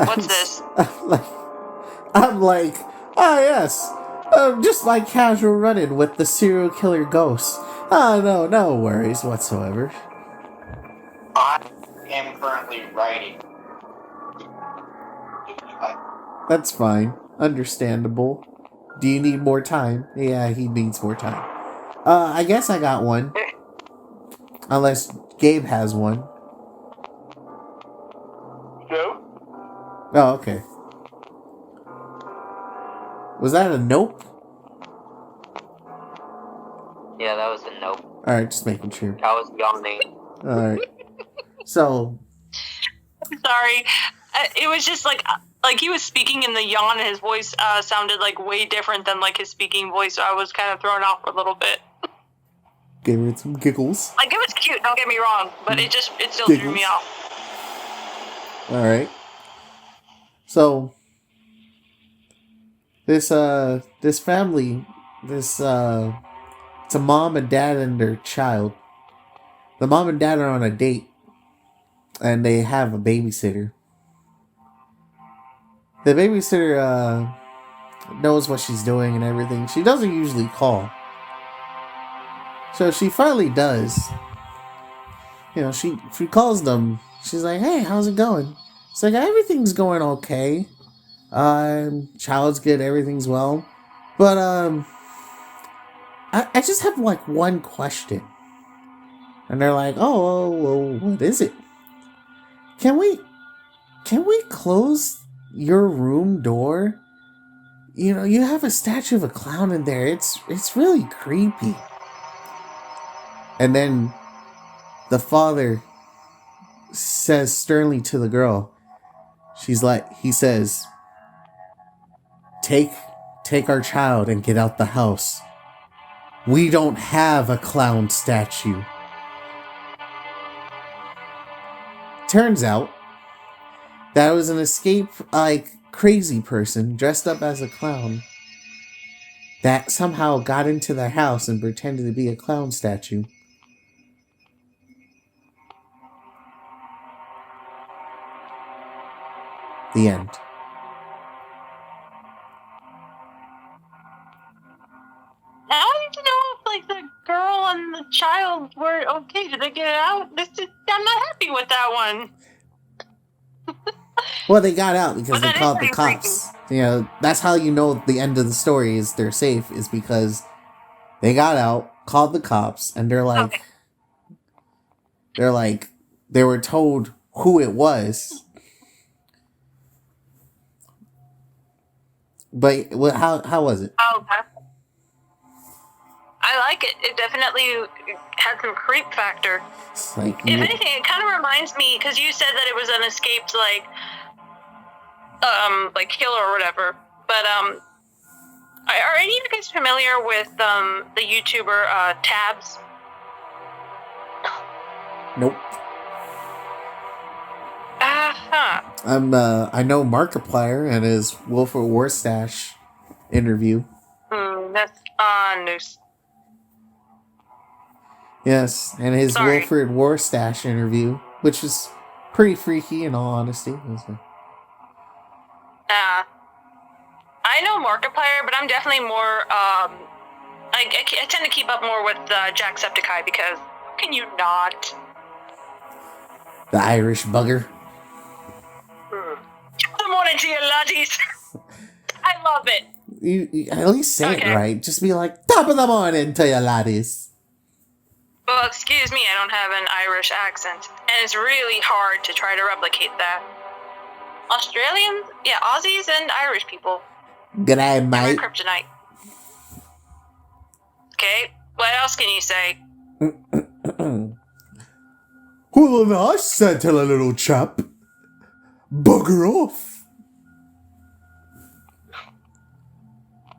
What's this? I'm like, yes. Just like casual running with the serial killer ghosts. No worries whatsoever. I am currently writing. That's fine. Understandable. Do you need more time? Yeah, he needs more time. I guess I got one. Unless Gabe has one. Nope. Oh, okay. Was that a nope? Yeah, that was a nope. Alright, just making sure. I was yawning. Alright. So. I'm sorry. It was just like he was speaking in the yawn and his voice sounded like way different than like his speaking voice, so I was kind of thrown off a little bit. Gave it some giggles. Like, it was cute, don't get me wrong, but it still Giggles. threw me off. Alright. So, this family, it's a mom and dad and their child. The mom and dad are on a date, and they have a babysitter. The babysitter, knows what she's doing and everything. She doesn't usually call. So she finally does. She calls them. She's like, hey, how's it going? It's like, everything's going okay. Child's good, everything's well. But, I just have, like, one question. And they're like, oh, what is it? Can we close your room door? You have a statue of a clown in there. It's really creepy. And then the father says sternly to the girl, he says, take our child and get out the house. We don't have a clown statue. Turns out that was an escape, crazy person dressed up as a clown that somehow got into their house and pretended to be a clown statue. The end. Now I need to know if, like, the girl and the child were okay. Did they get it out? I'm not happy with that one. Well, they got out because Well, they that is called the pretty cops. You know, that's how you know the end of the story is they're safe, is because they got out, called the cops, and they're like, Okay. they were told who it was. But how was it? Oh, okay. I like it. It definitely had some creep factor. It's like, If anything, it kind of reminds me, because you said that it was an escaped, like killer or whatever. But are any of you guys familiar with the YouTuber Tabs? nope. I know Markiplier and his Wilford Warstash interview. That's news. Yes, and his Sorry. Wilford Warstash interview, which is pretty freaky in all honesty. I know Markiplier, but I'm definitely more. I tend to keep up more with Jacksepticeye because how can you not? The Irish bugger. Good morning to you, laddies. I love it. You at least say Okay. it right. Just be like, top of the morning to you laddies. Well, excuse me, I don't have an Irish accent, and it's really hard to try to replicate that. Australians, yeah, Aussies and Irish people. G'day, They're my mate. kryptonite. Okay, what else can you say? Well, then I said to the little chap, bugger off.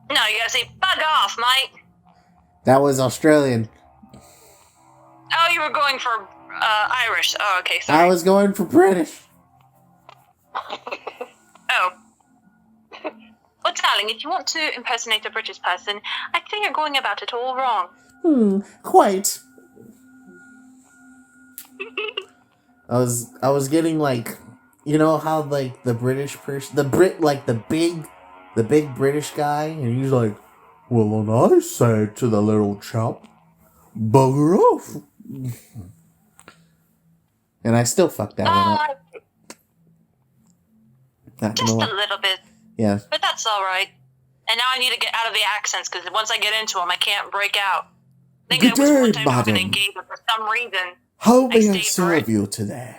No, you gotta say, bug off, mate. That was Australian. Oh, you were going for Irish. Oh, okay, sorry. I was going for British. Oh. Well, darling, if you want to impersonate a British person, I think you're going about it all wrong. Quite. I was getting like, you know how like the British person, the big British guy, and he's like, well, and I said to the little chap, bugger off. And I still fucked that one up. Not Just gonna a lie. little bit, Yeah. but that's all right. And now I need to get out of the accents, because once I get into them, I can't break out. I think Good I was one day, time talking madam. in gay, but for some reason, How may I stayed serve right. you today?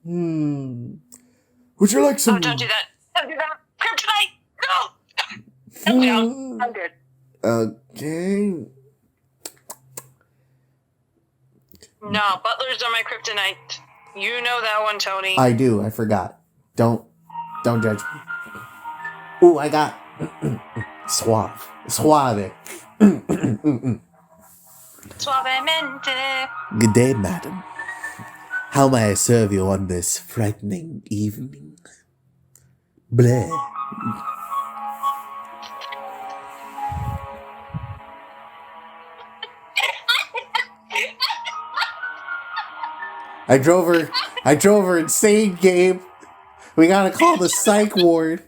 Would you like some? oh, don't do that. Don't do that. Kryptonite! No! No, I'm good. Okay. No, butlers are my kryptonite. You know that one, Tony. I do. I forgot. Don't judge me. Ooh, I got suave. Suavemente. Good day, madam. How may I serve you on this frightening evening? Bleh. I drove her insane, Gabe. We gotta call the psych ward.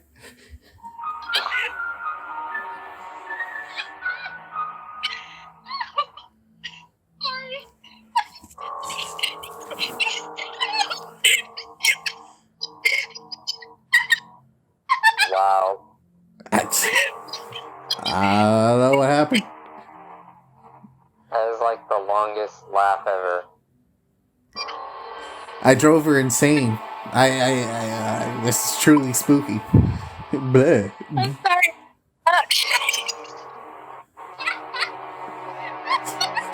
Wow. I don't know what happened. That is like the longest laugh ever. I drove her insane. I this is truly spooky. Bleh. I'm sorry.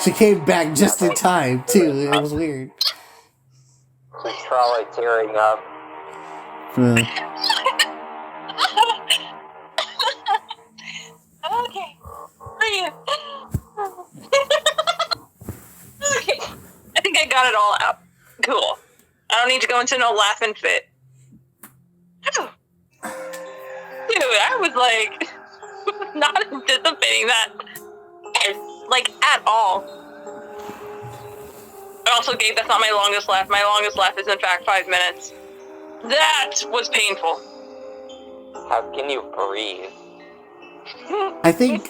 She came back just in time, too. It was weird. She's probably tearing up. Uh, Okay. Breathe. Okay. I think I got it all out. Cool. I don't need to go into no laughing fit. Dude, I was like... Not anticipating that, like, at all. And also, Gabe, that's not my longest laugh. My longest laugh is, in fact, 5 minutes. That was painful. How can you breathe? I think...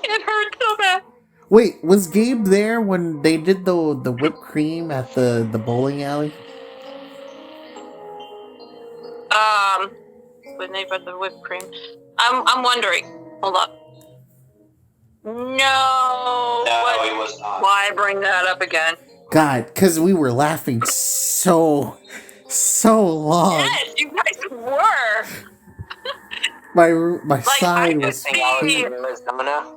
It hurt so bad. Wait, was Gabe there when they did the whipped cream at the bowling alley? When they brought the whipped cream. I'm wondering. Hold up. No, he was not. Why bring that up again? God, because we were laughing so long. Yes, you guys were. My side was... I was in Arizona.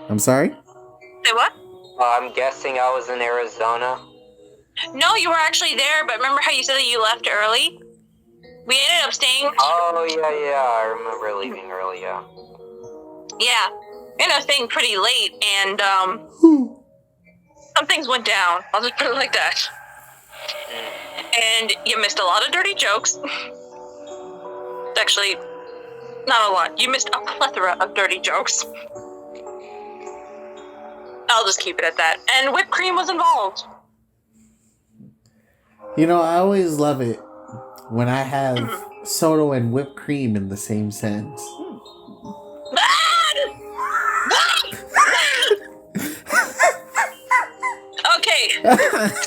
I'm sorry? Say what? I'm guessing I was in Arizona. No, you were actually there, but remember how you said that you left early? We ended up staying... Oh, yeah, I remember leaving early, yeah. Yeah. We ended up staying pretty late, and, some things went down. I'll just put it like that. And you missed a lot of dirty jokes. Actually, not a lot. You missed a plethora of dirty jokes. I'll just keep it at that. And whipped cream was involved. You know, I always love it when I have soda and whipped cream in the same sentence. Okay,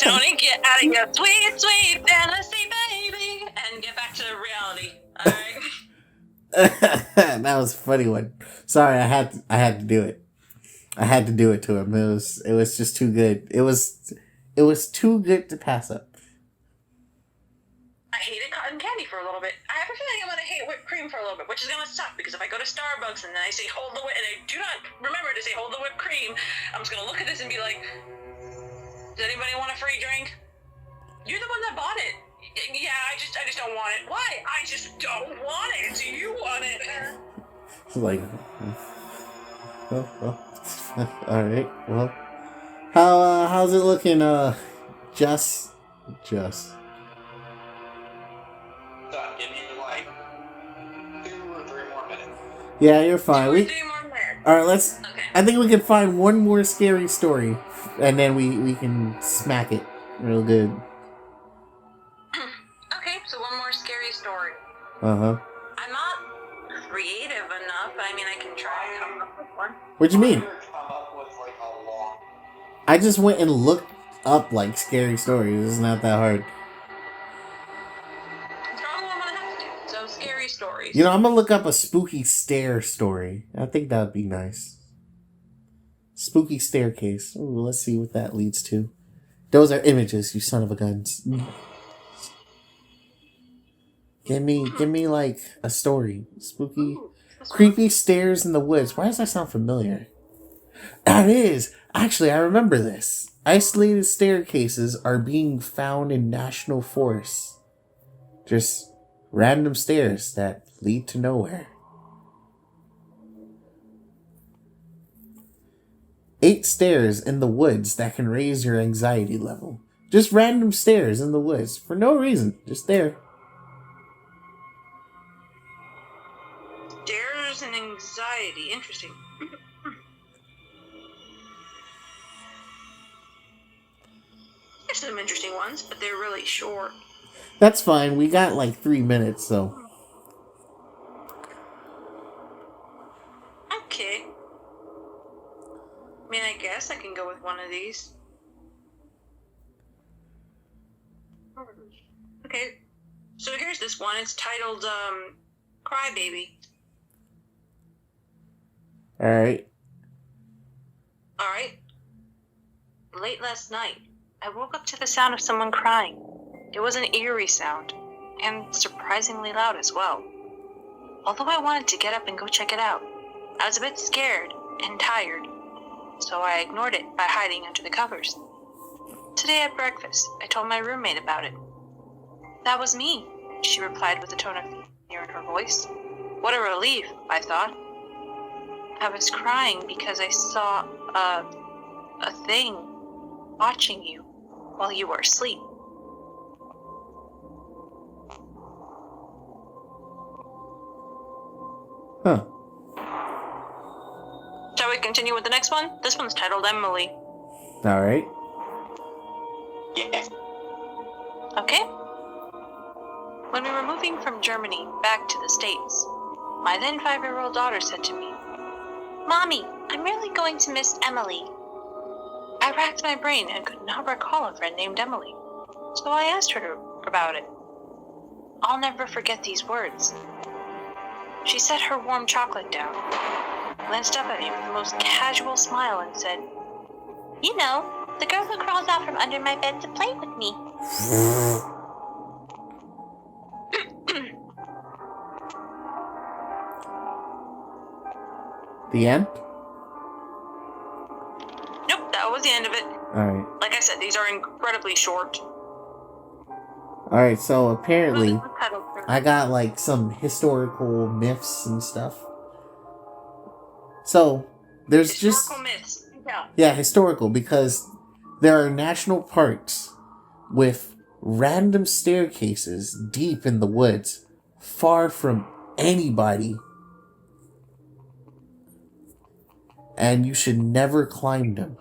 Tony, get out of your sweet, sweet fantasy, baby, and get back to reality. All right. That was a funny one. Sorry, I had to do it. I had to do it to him. It was just too good. It was too good to pass up. I hated cotton candy for a little bit. I have a feeling I'm going to hate whipped cream for a little bit, which is going to suck, because if I go to Starbucks and then I say hold the whip, and I do not remember to say hold the whipped cream, I'm just going to look at this and be like, does anybody want a free drink? You're the one that bought it. Yeah, I just don't want it. Why? I just don't want it. Do you want it? It's like, well, all right. Well, how's it looking? Just. Give me like 2 or 3 more minutes. Yeah, you're fine. All right. Let's. Okay. I think we can find one more scary story, and then we can smack it real good. Okay, so one more scary story. I'm not Creative enough. I mean, I can try and come up with one. What do you mean? Come up with like a long. I just went and looked up like scary stories. It's not that hard. That's probably what I'm gonna have to do. So scary stories. You know, I'm gonna look up a spooky stair story. I think that would be nice. Spooky staircase. Ooh, let's see what that leads to. Those are images, you son of a guns. Give me like a story. Spooky, creepy stairs in the woods. Why does that sound familiar? That is. Actually, I remember this. Isolated staircases are being found in national forests. Just random stairs that lead to nowhere. 8 stairs in the woods that can raise your anxiety level. Just random stairs in the woods for no reason. Just there. Stairs and anxiety. Interesting. There's some interesting ones, but they're really short. That's fine. We got like 3 minutes, so. Okay. I mean, I guess I can go with one of these. Okay. So here's this one. It's titled, Crybaby. Alright. Alright. Late last night, I woke up to the sound of someone crying. It was an eerie sound, and surprisingly loud as well. Although I wanted to get up and go check it out, I was a bit scared and tired, so I ignored it by hiding under the covers. Today at breakfast, I told my roommate about it. That was me, she replied with a tone of fear in her voice. What a relief, I thought. I was crying because I saw a thing watching you while you were asleep. continue with the next one? This one's titled Emily. All right. Yeah. Okay. When we were moving from Germany back to the States, my then 5-year-old daughter said to me, "Mommy, I'm really going to miss Emily." I racked my brain and could not recall a friend named Emily, so I asked her about it. I'll never forget these words. She set her warm chocolate down, glanced up at me with the most casual smile and said, "You know, the girl who crawls out from under my bed to play with me." The end? Nope, that was the end of it. Alright. Like I said, these are incredibly short. Alright, so apparently Really untitled. I got like some historical myths and stuff. So there's Historical myths. Yeah, historical, because there are national parks with random staircases deep in the woods, far from anybody. And you should never climb them.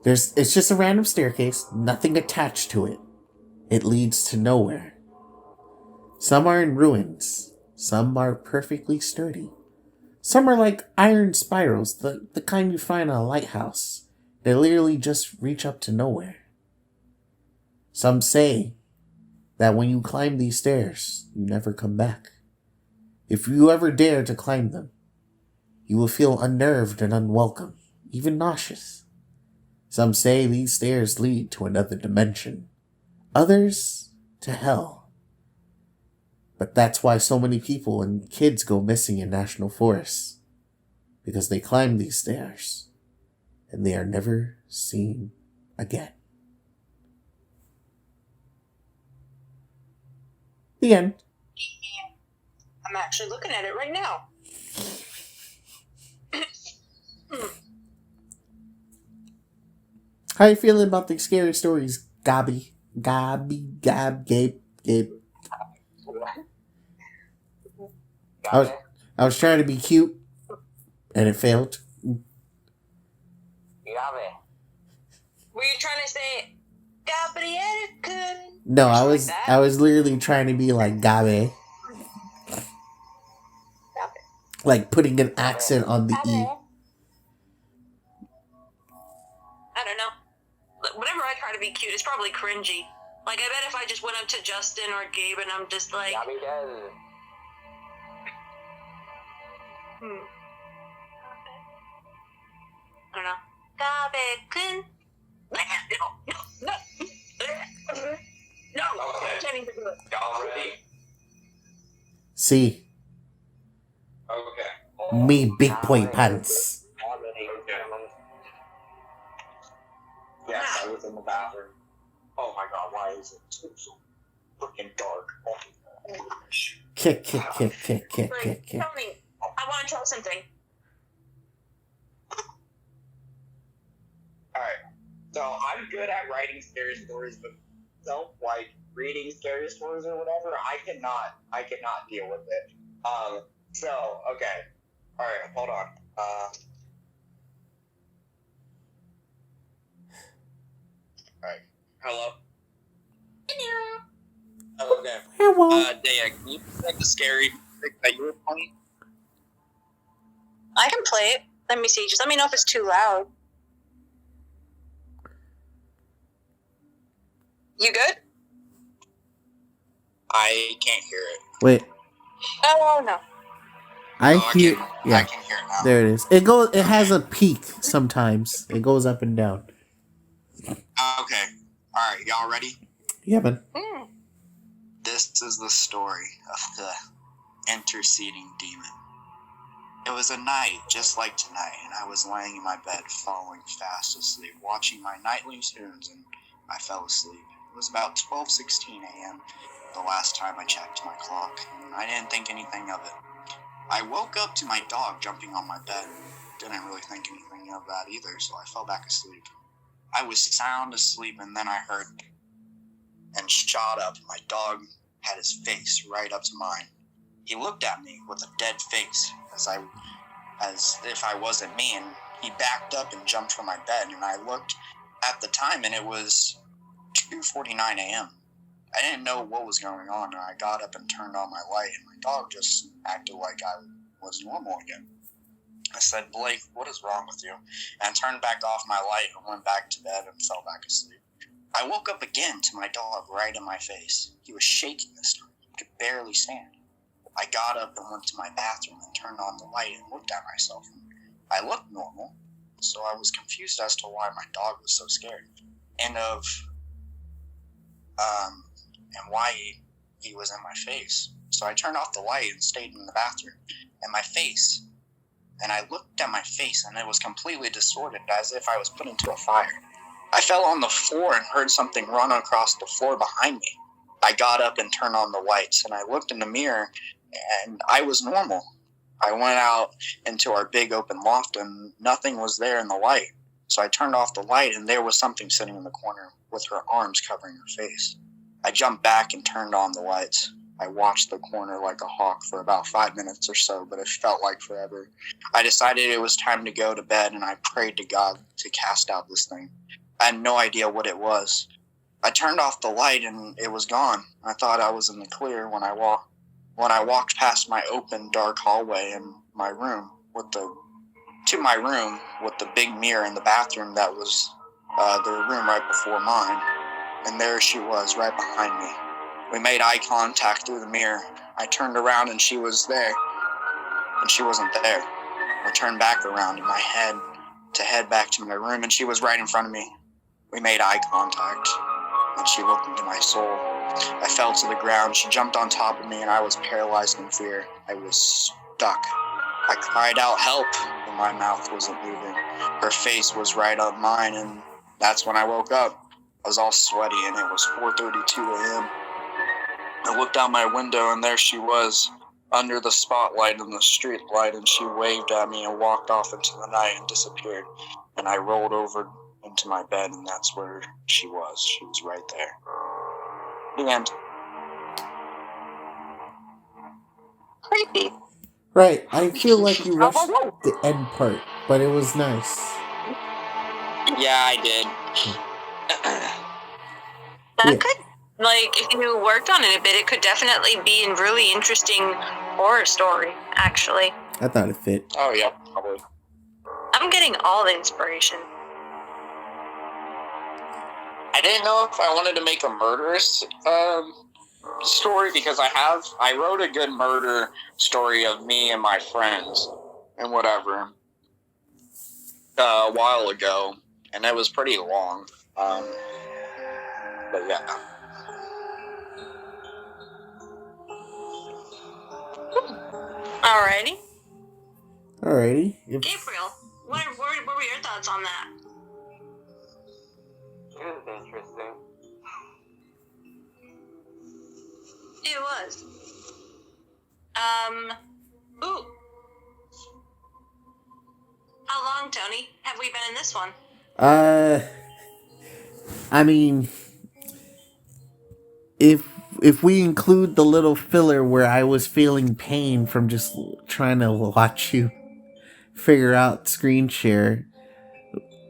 It's just a random staircase, nothing attached to it. It leads to nowhere. Some are in ruins. Some are perfectly sturdy. Some are like iron spirals, the kind you find on a lighthouse. They literally just reach up to nowhere. Some say that when you climb these stairs, you never come back. If you ever dare to climb them, you will feel unnerved and unwelcome, even nauseous. Some say these stairs lead to another dimension. Others, to hell. But that's why so many people and kids go missing in national forests. Because they climb these stairs, and they are never seen again. The end. I'm actually looking at it right now. How you feeling about the scary stories, Gabe? Gabe. I was trying to be cute, and it failed. Gabe. Were you trying to say Gabriel? No, I Like was literally trying to be like Gabe. Like putting an accent on the E. I don't know. Whenever I try to be cute, it's probably cringy. Like, I bet if I just went up to Justin or Gabe and I'm just like, Gabe does. I don't know. Gabe, no, I can't even do it. Y'all ready? See, Okay. me big point pants. Yes, I was in the bathroom. Oh my god, why is it so freaking dark? Oh my gosh. Kick. Tony, I want to try something. Alright. So I'm good at writing scary stories, but don't like reading scary stories or whatever. I cannot deal with it. So, okay. Alright, hold on. Alright. Hello? Oh, okay. Daya, can you pick the scary trick that you were playing? I can play it. Let me see. Just let me know if it's too loud. You good? I can't hear it. Wait, Oh, no. I Oh, hear. I Yeah, can hear it now. there it is. It has a peak sometimes. It goes up and down. Okay. Alright, y'all ready? Yeah, man. This is the story of the Interceding demon. It was a night just like tonight, and I was laying in my bed falling fast asleep, watching my nightly tunes, and I fell asleep. It was about 12:16 a.m. the last time I checked my clock, and I didn't think anything of it. I woke up to my dog jumping on my bed, and didn't really think anything of that either, so I fell back asleep. I was sound asleep, and then I heard and shot up. My dog had his face right up to mine. He looked at me with a dead face as I as if I wasn't me, and he backed up and jumped from my bed, and I looked at the time, and it was 2:49 a.m. I didn't know what was going on, and I got up and turned on my light, and my dog just acted like I was normal again. I said, Blake, what is wrong with you? And I turned back off my light and went back to bed and fell back asleep. I woke up again to my dog right in my face. He was shaking this time. He could barely stand. I got up and went to my bathroom and turned on the light and looked at myself. I looked normal, so I was confused as to why my dog was so scared. And why he was in my face. So I turned off the light and stayed in the bathroom. And I looked at my face, and it was completely distorted, as if I was put into a fire. I fell on the floor and heard something run across the floor behind me. I got up and turned on the lights, and I looked in the mirror, and I was normal. I went out into our big open loft, and nothing was there in the light. So I turned off the light, and there was something sitting in the corner with her arms covering her face. I jumped back and turned on the lights. I watched the corner like a hawk for about 5 minutes or so, but it felt like forever. I decided it was time to go to bed, and I prayed to God to cast out this thing. I had no idea what it was. I turned off the light, and it was gone. I thought I was in the clear when I walked past my open, dark hallway in my room with the big mirror in the bathroom that was the room right before mine. And there she was, right behind me. We made eye contact through the mirror. I turned around, and she was there. And she wasn't there. I turned back around in my head to head back to my room, and she was right in front of me. We made eye contact, and she looked into my soul. I fell to the ground. She jumped on top of me, and I was paralyzed in fear. I was stuck. I cried out, help, and my mouth wasn't moving. Her face was right up mine, and that's when I woke up. I was all sweaty, and it was 4:32 a.m. I looked out my window, and there she was, under the spotlight and the street light, and she waved at me and walked off into the night and disappeared. And I rolled over into my bed, and that's where she was. She was right there. The end. Creepy. Right, I feel like you rushed the end part, but it was nice. Yeah, I did. That could, if you worked on it a bit, it could definitely be a really interesting horror story, actually. I thought it fit. Oh, yeah, probably. I'm getting all the inspiration. I didn't know if I wanted to make a murderous story, because I wrote a good murder story of me and my friends and whatever a while ago, and it was pretty long. But yeah. Alrighty. Gabriel, what were your thoughts on that? It was interesting. It was. Ooh. How long, Tony, have we been in this one? I mean, if we include the little filler where I was feeling pain from just trying to watch you figure out screen share,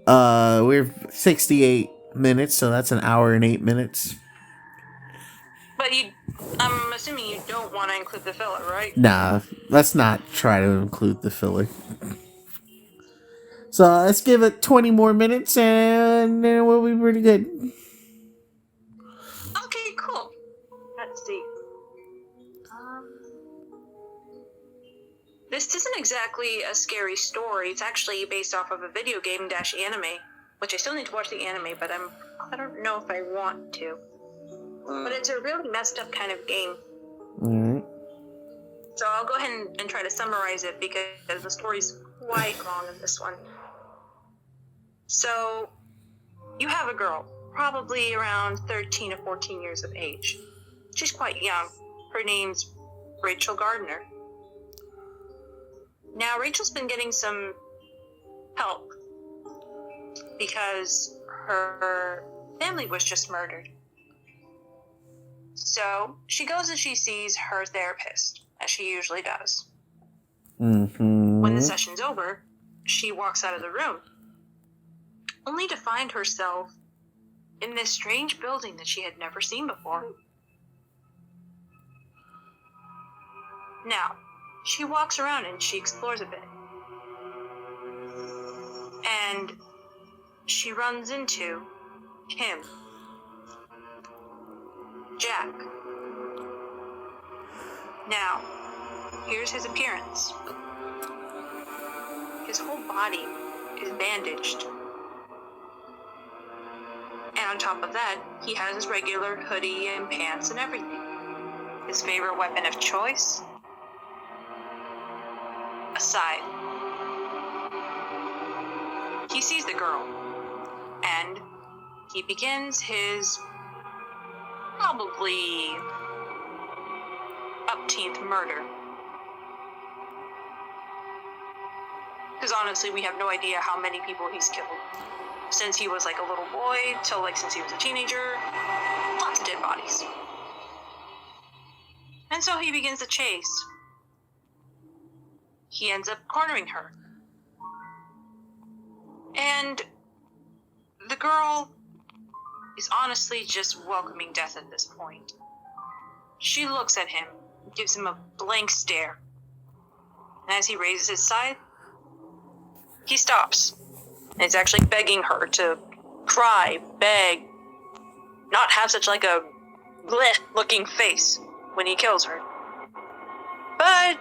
we're 68 minutes, so that's an hour and 8 minutes. But I'm assuming you don't want to include the filler, right? Nah, let's not try to include the filler. So let's give it 20 more minutes and then we'll be pretty good. Okay, cool. Let's see. This isn't exactly a scary story. It's actually based off of a video game / anime, which I still need to watch the anime, but I don't know if I want to. But it's a really messed up kind of game. Alright. So I'll go ahead and try to summarize it because the story's quite long in this one. So, you have a girl, probably around 13 or 14 years of age. She's quite young. Her name's Rachel Gardner. Now, Rachel's been getting some help because her family was just murdered. So she goes and she sees her therapist, as she usually does. Mm-hmm. When the session's over, she walks out of the room, only to find herself in this strange building that she had never seen before. Now, she walks around and she explores a bit. And she runs into him, Jack. Now, here's his appearance. His whole body is bandaged. And on top of that, he has his regular hoodie and pants and everything. His favorite weapon of choice? A scythe. He sees the girl, and he begins his probably upteenth murder. Because honestly, we have no idea how many people he's killed. Since he was like a little boy, till like since he was a teenager. Lots of dead bodies. And so he begins the chase. He ends up cornering her. And the girl is honestly just welcoming death at this point. She looks at him, gives him a blank stare. And as he raises his scythe, he stops. And is actually begging her to cry, beg, not have such like a bleh looking face when he kills her. But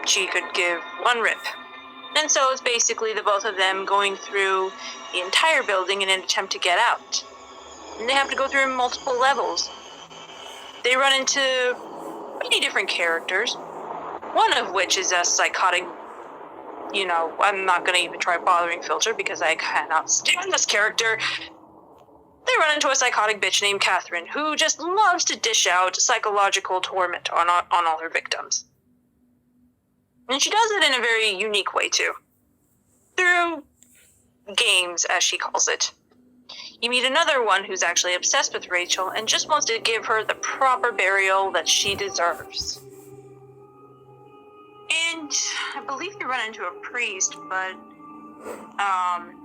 she could give one rip. And so it's basically the both of them going through the entire building in an attempt to get out. And they have to go through multiple levels. They run into many different characters, one of which is a psychotic, I'm not going to even try bothering Filter because I cannot stand this character. They run into a psychotic bitch named Catherine who just loves to dish out psychological torment on all her victims. And she does it in a very unique way, too. Through games, as she calls it. You meet another one who's actually obsessed with Rachel and just wants to give her the proper burial that she deserves. And I believe you run into a priest, but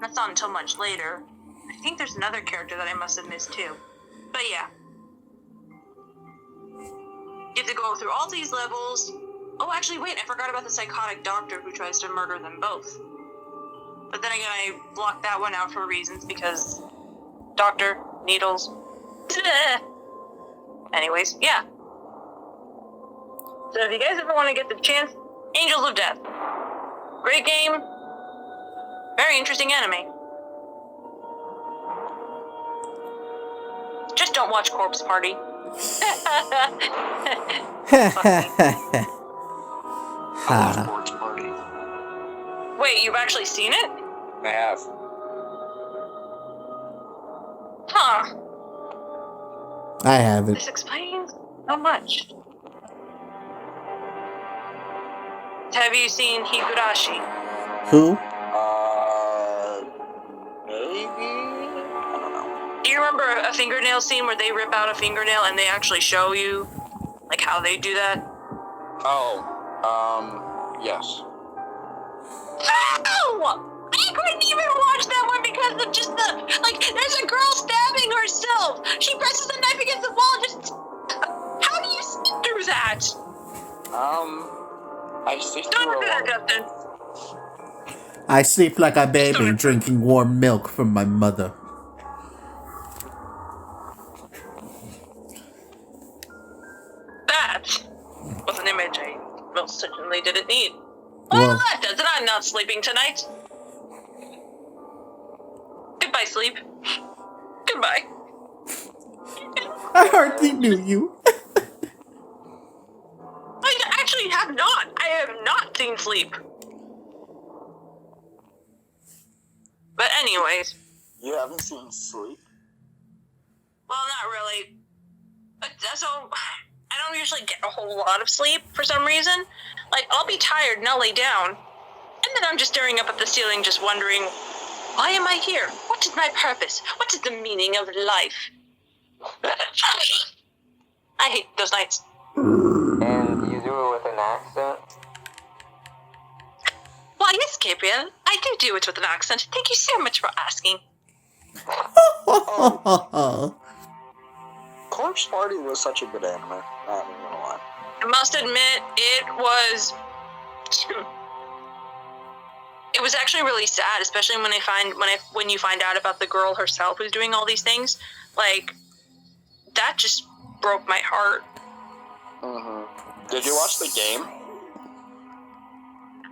that's not until much later. I think there's another character that I must have missed, too. But yeah. You have to go through all these levels. Oh, actually, wait, I forgot about the psychotic doctor who tries to murder them both. But then again, I blocked that one out for reasons because doctor, needles. Anyways, yeah. So if you guys ever want to get the chance, Angels of Death. Great game. Very interesting anime. Just don't watch Corpse Party. Sports Party. Wait, you've actually seen it? I have. Huh. I haven't. This explains so much. Have you seen Higurashi? Who? Maybe? I don't know. Do you remember a fingernail scene where they rip out a fingernail and they actually show you, like, how they do that? Yes. Ow! I couldn't even watch that one because of just the, there's a girl stabbing herself. She presses the knife against the wall. How do you sit through that? I see Don't through do a that, lot. Justin. I sleep like a baby drinking warm milk from my mother. That was an image I most certainly didn't need. Well, that does it. I'm not sleeping tonight. Goodbye, sleep. Goodbye. I hardly knew you. I actually have not. I have not seen Sleep. But anyways. You haven't seen Sleep? Well, not really. But so, I don't usually get a whole lot of sleep for some reason. Like, I'll be tired and I'll lay down. And then I'm just staring up at the ceiling just wondering, why am I here? What is my purpose? What is the meaning of life? I hate those nights. And you do it with an accent? yes, Gabriel. I do it with an accent. Thank you so much for asking. Corpse Party was such a good anime. Not even gonna lie. I must admit, it was... It was actually really sad, especially when you find out about the girl herself who's doing all these things. Like, that just broke my heart. Mm-hmm. Did you watch the game?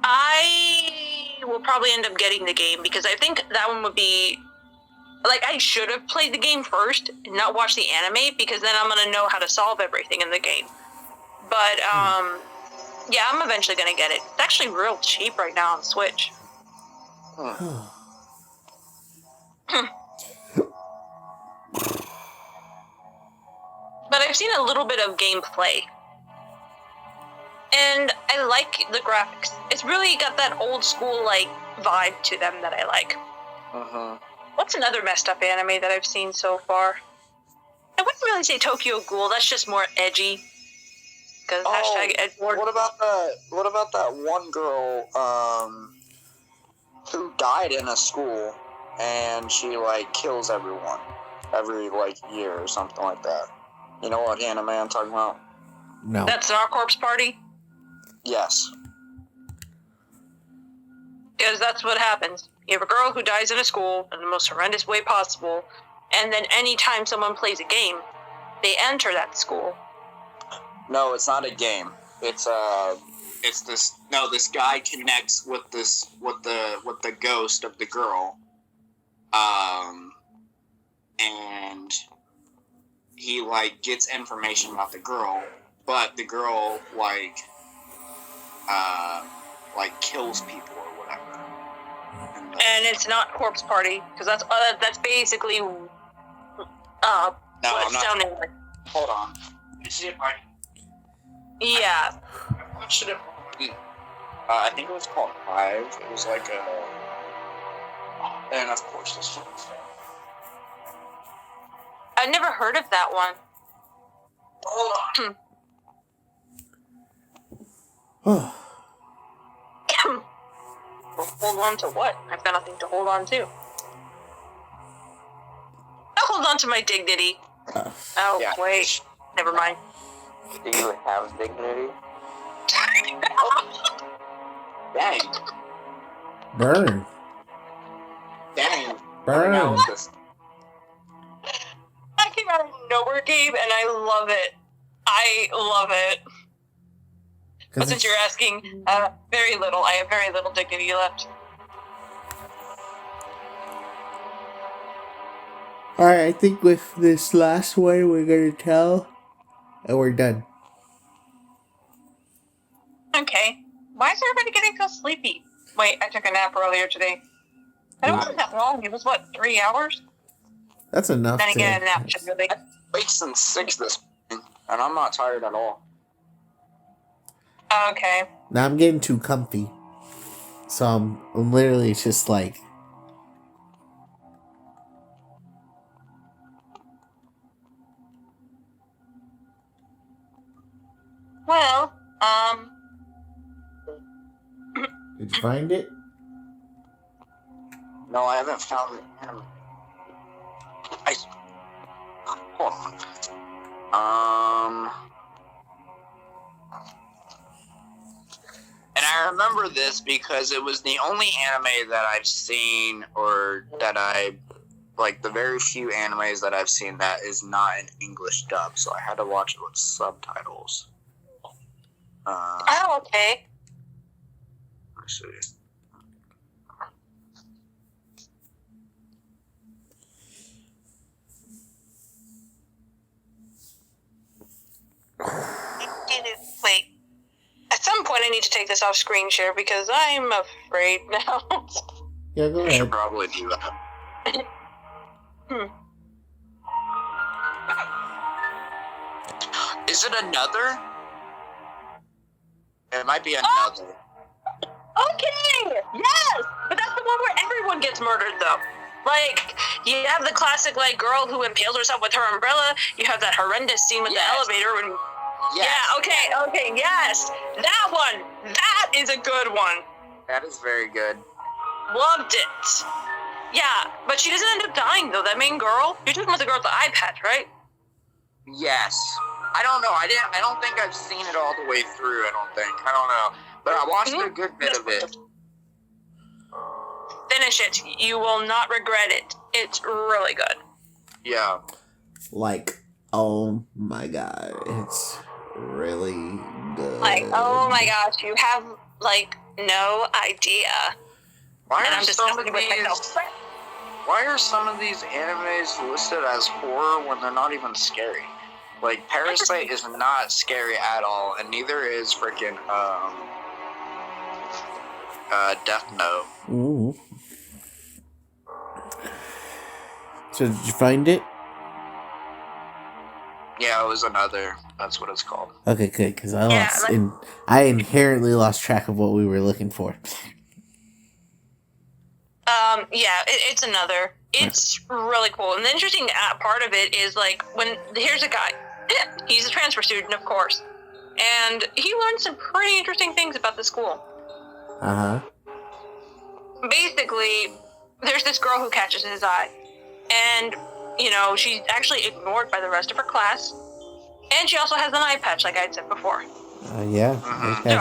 I will probably end up getting the game because I think that one would be... Like, I should have played the game first and not watched the anime because then I'm going to know how to solve everything in the game. But, yeah, I'm eventually going to get it. It's actually real cheap right now on Switch. But I've seen a little bit of gameplay. And I like the graphics. It's really got that old school, like, vibe to them that I like. What's another messed up anime that I've seen so far? I wouldn't really say Tokyo Ghoul. That's just more edgy. Because hashtag Edward. What about that one girl who died in a school and she like kills everyone every like year or something like that? You know what anime I'm talking about? No. That's not Corpse Party? Yes. Because that's what happens. You have a girl who dies in a school in the most horrendous way possible, and then anytime someone plays a game, they enter that school. No, it's not a game. It's this. No, this guy connects with the ghost of the girl, and he like gets information about the girl, but the girl like kills people or whatever. And it's not Corpse Party, because that's basically No, what I'm it's not. sounding like. Hold on. Is it right? Yeah. What should it be? I think it was called 5. It was like a... And of course this one. I've never heard of that one. Hold on. Hold on to what? I've got nothing to hold on to. I'll hold on to my dignity. Yeah. Wait. Never mind. Do you have dignity? Dang. Burn. Dang. Burn. Now with this. That came out of nowhere, Gabe, and I love it. I love it. But since you're asking, very little. I have very little dignity left. Alright, I think with this last one we're gonna tell, and we're done. Okay. Why is everybody getting so sleepy? Wait, I took a nap earlier today. It wasn't that long. It was, 3 hours? That's enough. Then again, a nap should really... Wake since 6 this morning, and I'm not tired at all. Okay. Now I'm getting too comfy. So I'm literally just like... Well, Did you find it? No, I haven't found it. Hold on. And I remember this because it was the only anime that I've seen, or that the very few animes that I've seen that is not an English dub, so I had to watch it with subtitles. oh, okay. Let's see. Wait. At some point I need to take this off screen share because I'm afraid now. Yeah, go I ahead. should probably do that. Is it another? It might be another. Okay! Yes! But that's the one where everyone gets murdered, though. Like, you have the classic, girl who impales herself with her umbrella. You have that horrendous scene with the elevator when... Yes. Yeah, okay, yes. That one! That is a good one. That is very good. Loved it. Yeah, but she doesn't end up dying though. That main girl. You're talking about the girl with the eye patch, right? Yes. I don't know. I don't think I've seen it all the way through. I don't know. But I watched a good bit of it. Finish it. You will not regret it. It's really good. Yeah. Like, oh my god, it's really good. Like, oh my gosh, you have like no idea. Why And are I'm some of discussing with myself. these? Why are some of these animes listed as horror when they're not even scary? Like Parasite is not scary at all, and neither is freaking Death Note. Ooh. So did you find it? Yeah, it was another. That's what it's called. Okay, good, because I Yeah, lost. like- I inherently lost track of what we were looking for. Yeah, it's another. It's really cool. And the interesting part of it is like here's a guy. He's a transfer student, of course, and he learned some pretty interesting things about the school. Basically, there's this girl who catches his eye, and she's actually ignored by the rest of her class, and she also has an eye patch, like I had said before. Yeah. Mhm. Okay.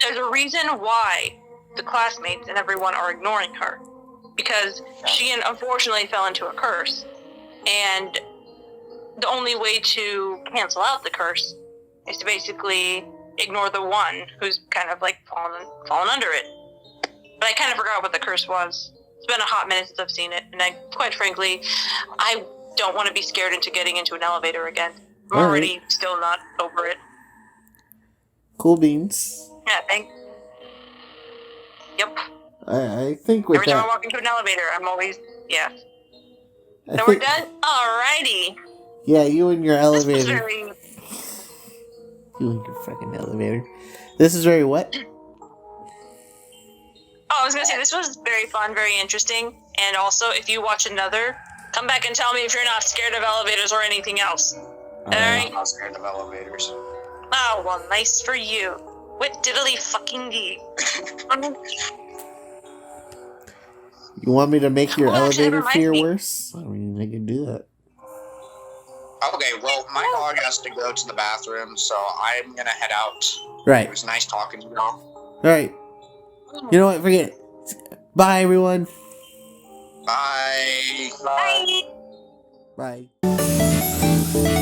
There's a reason why the classmates and everyone are ignoring her, because she unfortunately fell into a curse, and the only way to cancel out the curse is to basically ignore the one who's kind of like fallen under it. But I kind of forgot what the curse was. It's been a hot minute since I've seen it, and quite frankly, I don't want to be scared into getting into an elevator again. I'm All right. already still not over it. Cool beans. Yeah, thanks. Yep. I think with Every time I that, walk into an elevator, I'm always, yeah. I So we're think, done? Alrighty. yeah, you and your This was elevator. very... You and your fucking elevator. This is very what? Oh, I was going to say, this was very fun, very interesting. And also, if you watch another, come back and tell me if you're not scared of elevators or anything else. Alright? I'm not scared of elevators. Oh, well, nice for you. What diddly fucking dee. You want me to make your Oh, actually, that elevator reminds fear me. worse? I mean, I can do that. Okay, well, my dog has to go to the bathroom, so I'm gonna head out. It Right. was nice talking to you all. Right. You know what? Forget it. Bye, everyone. Bye. Bye. Bye.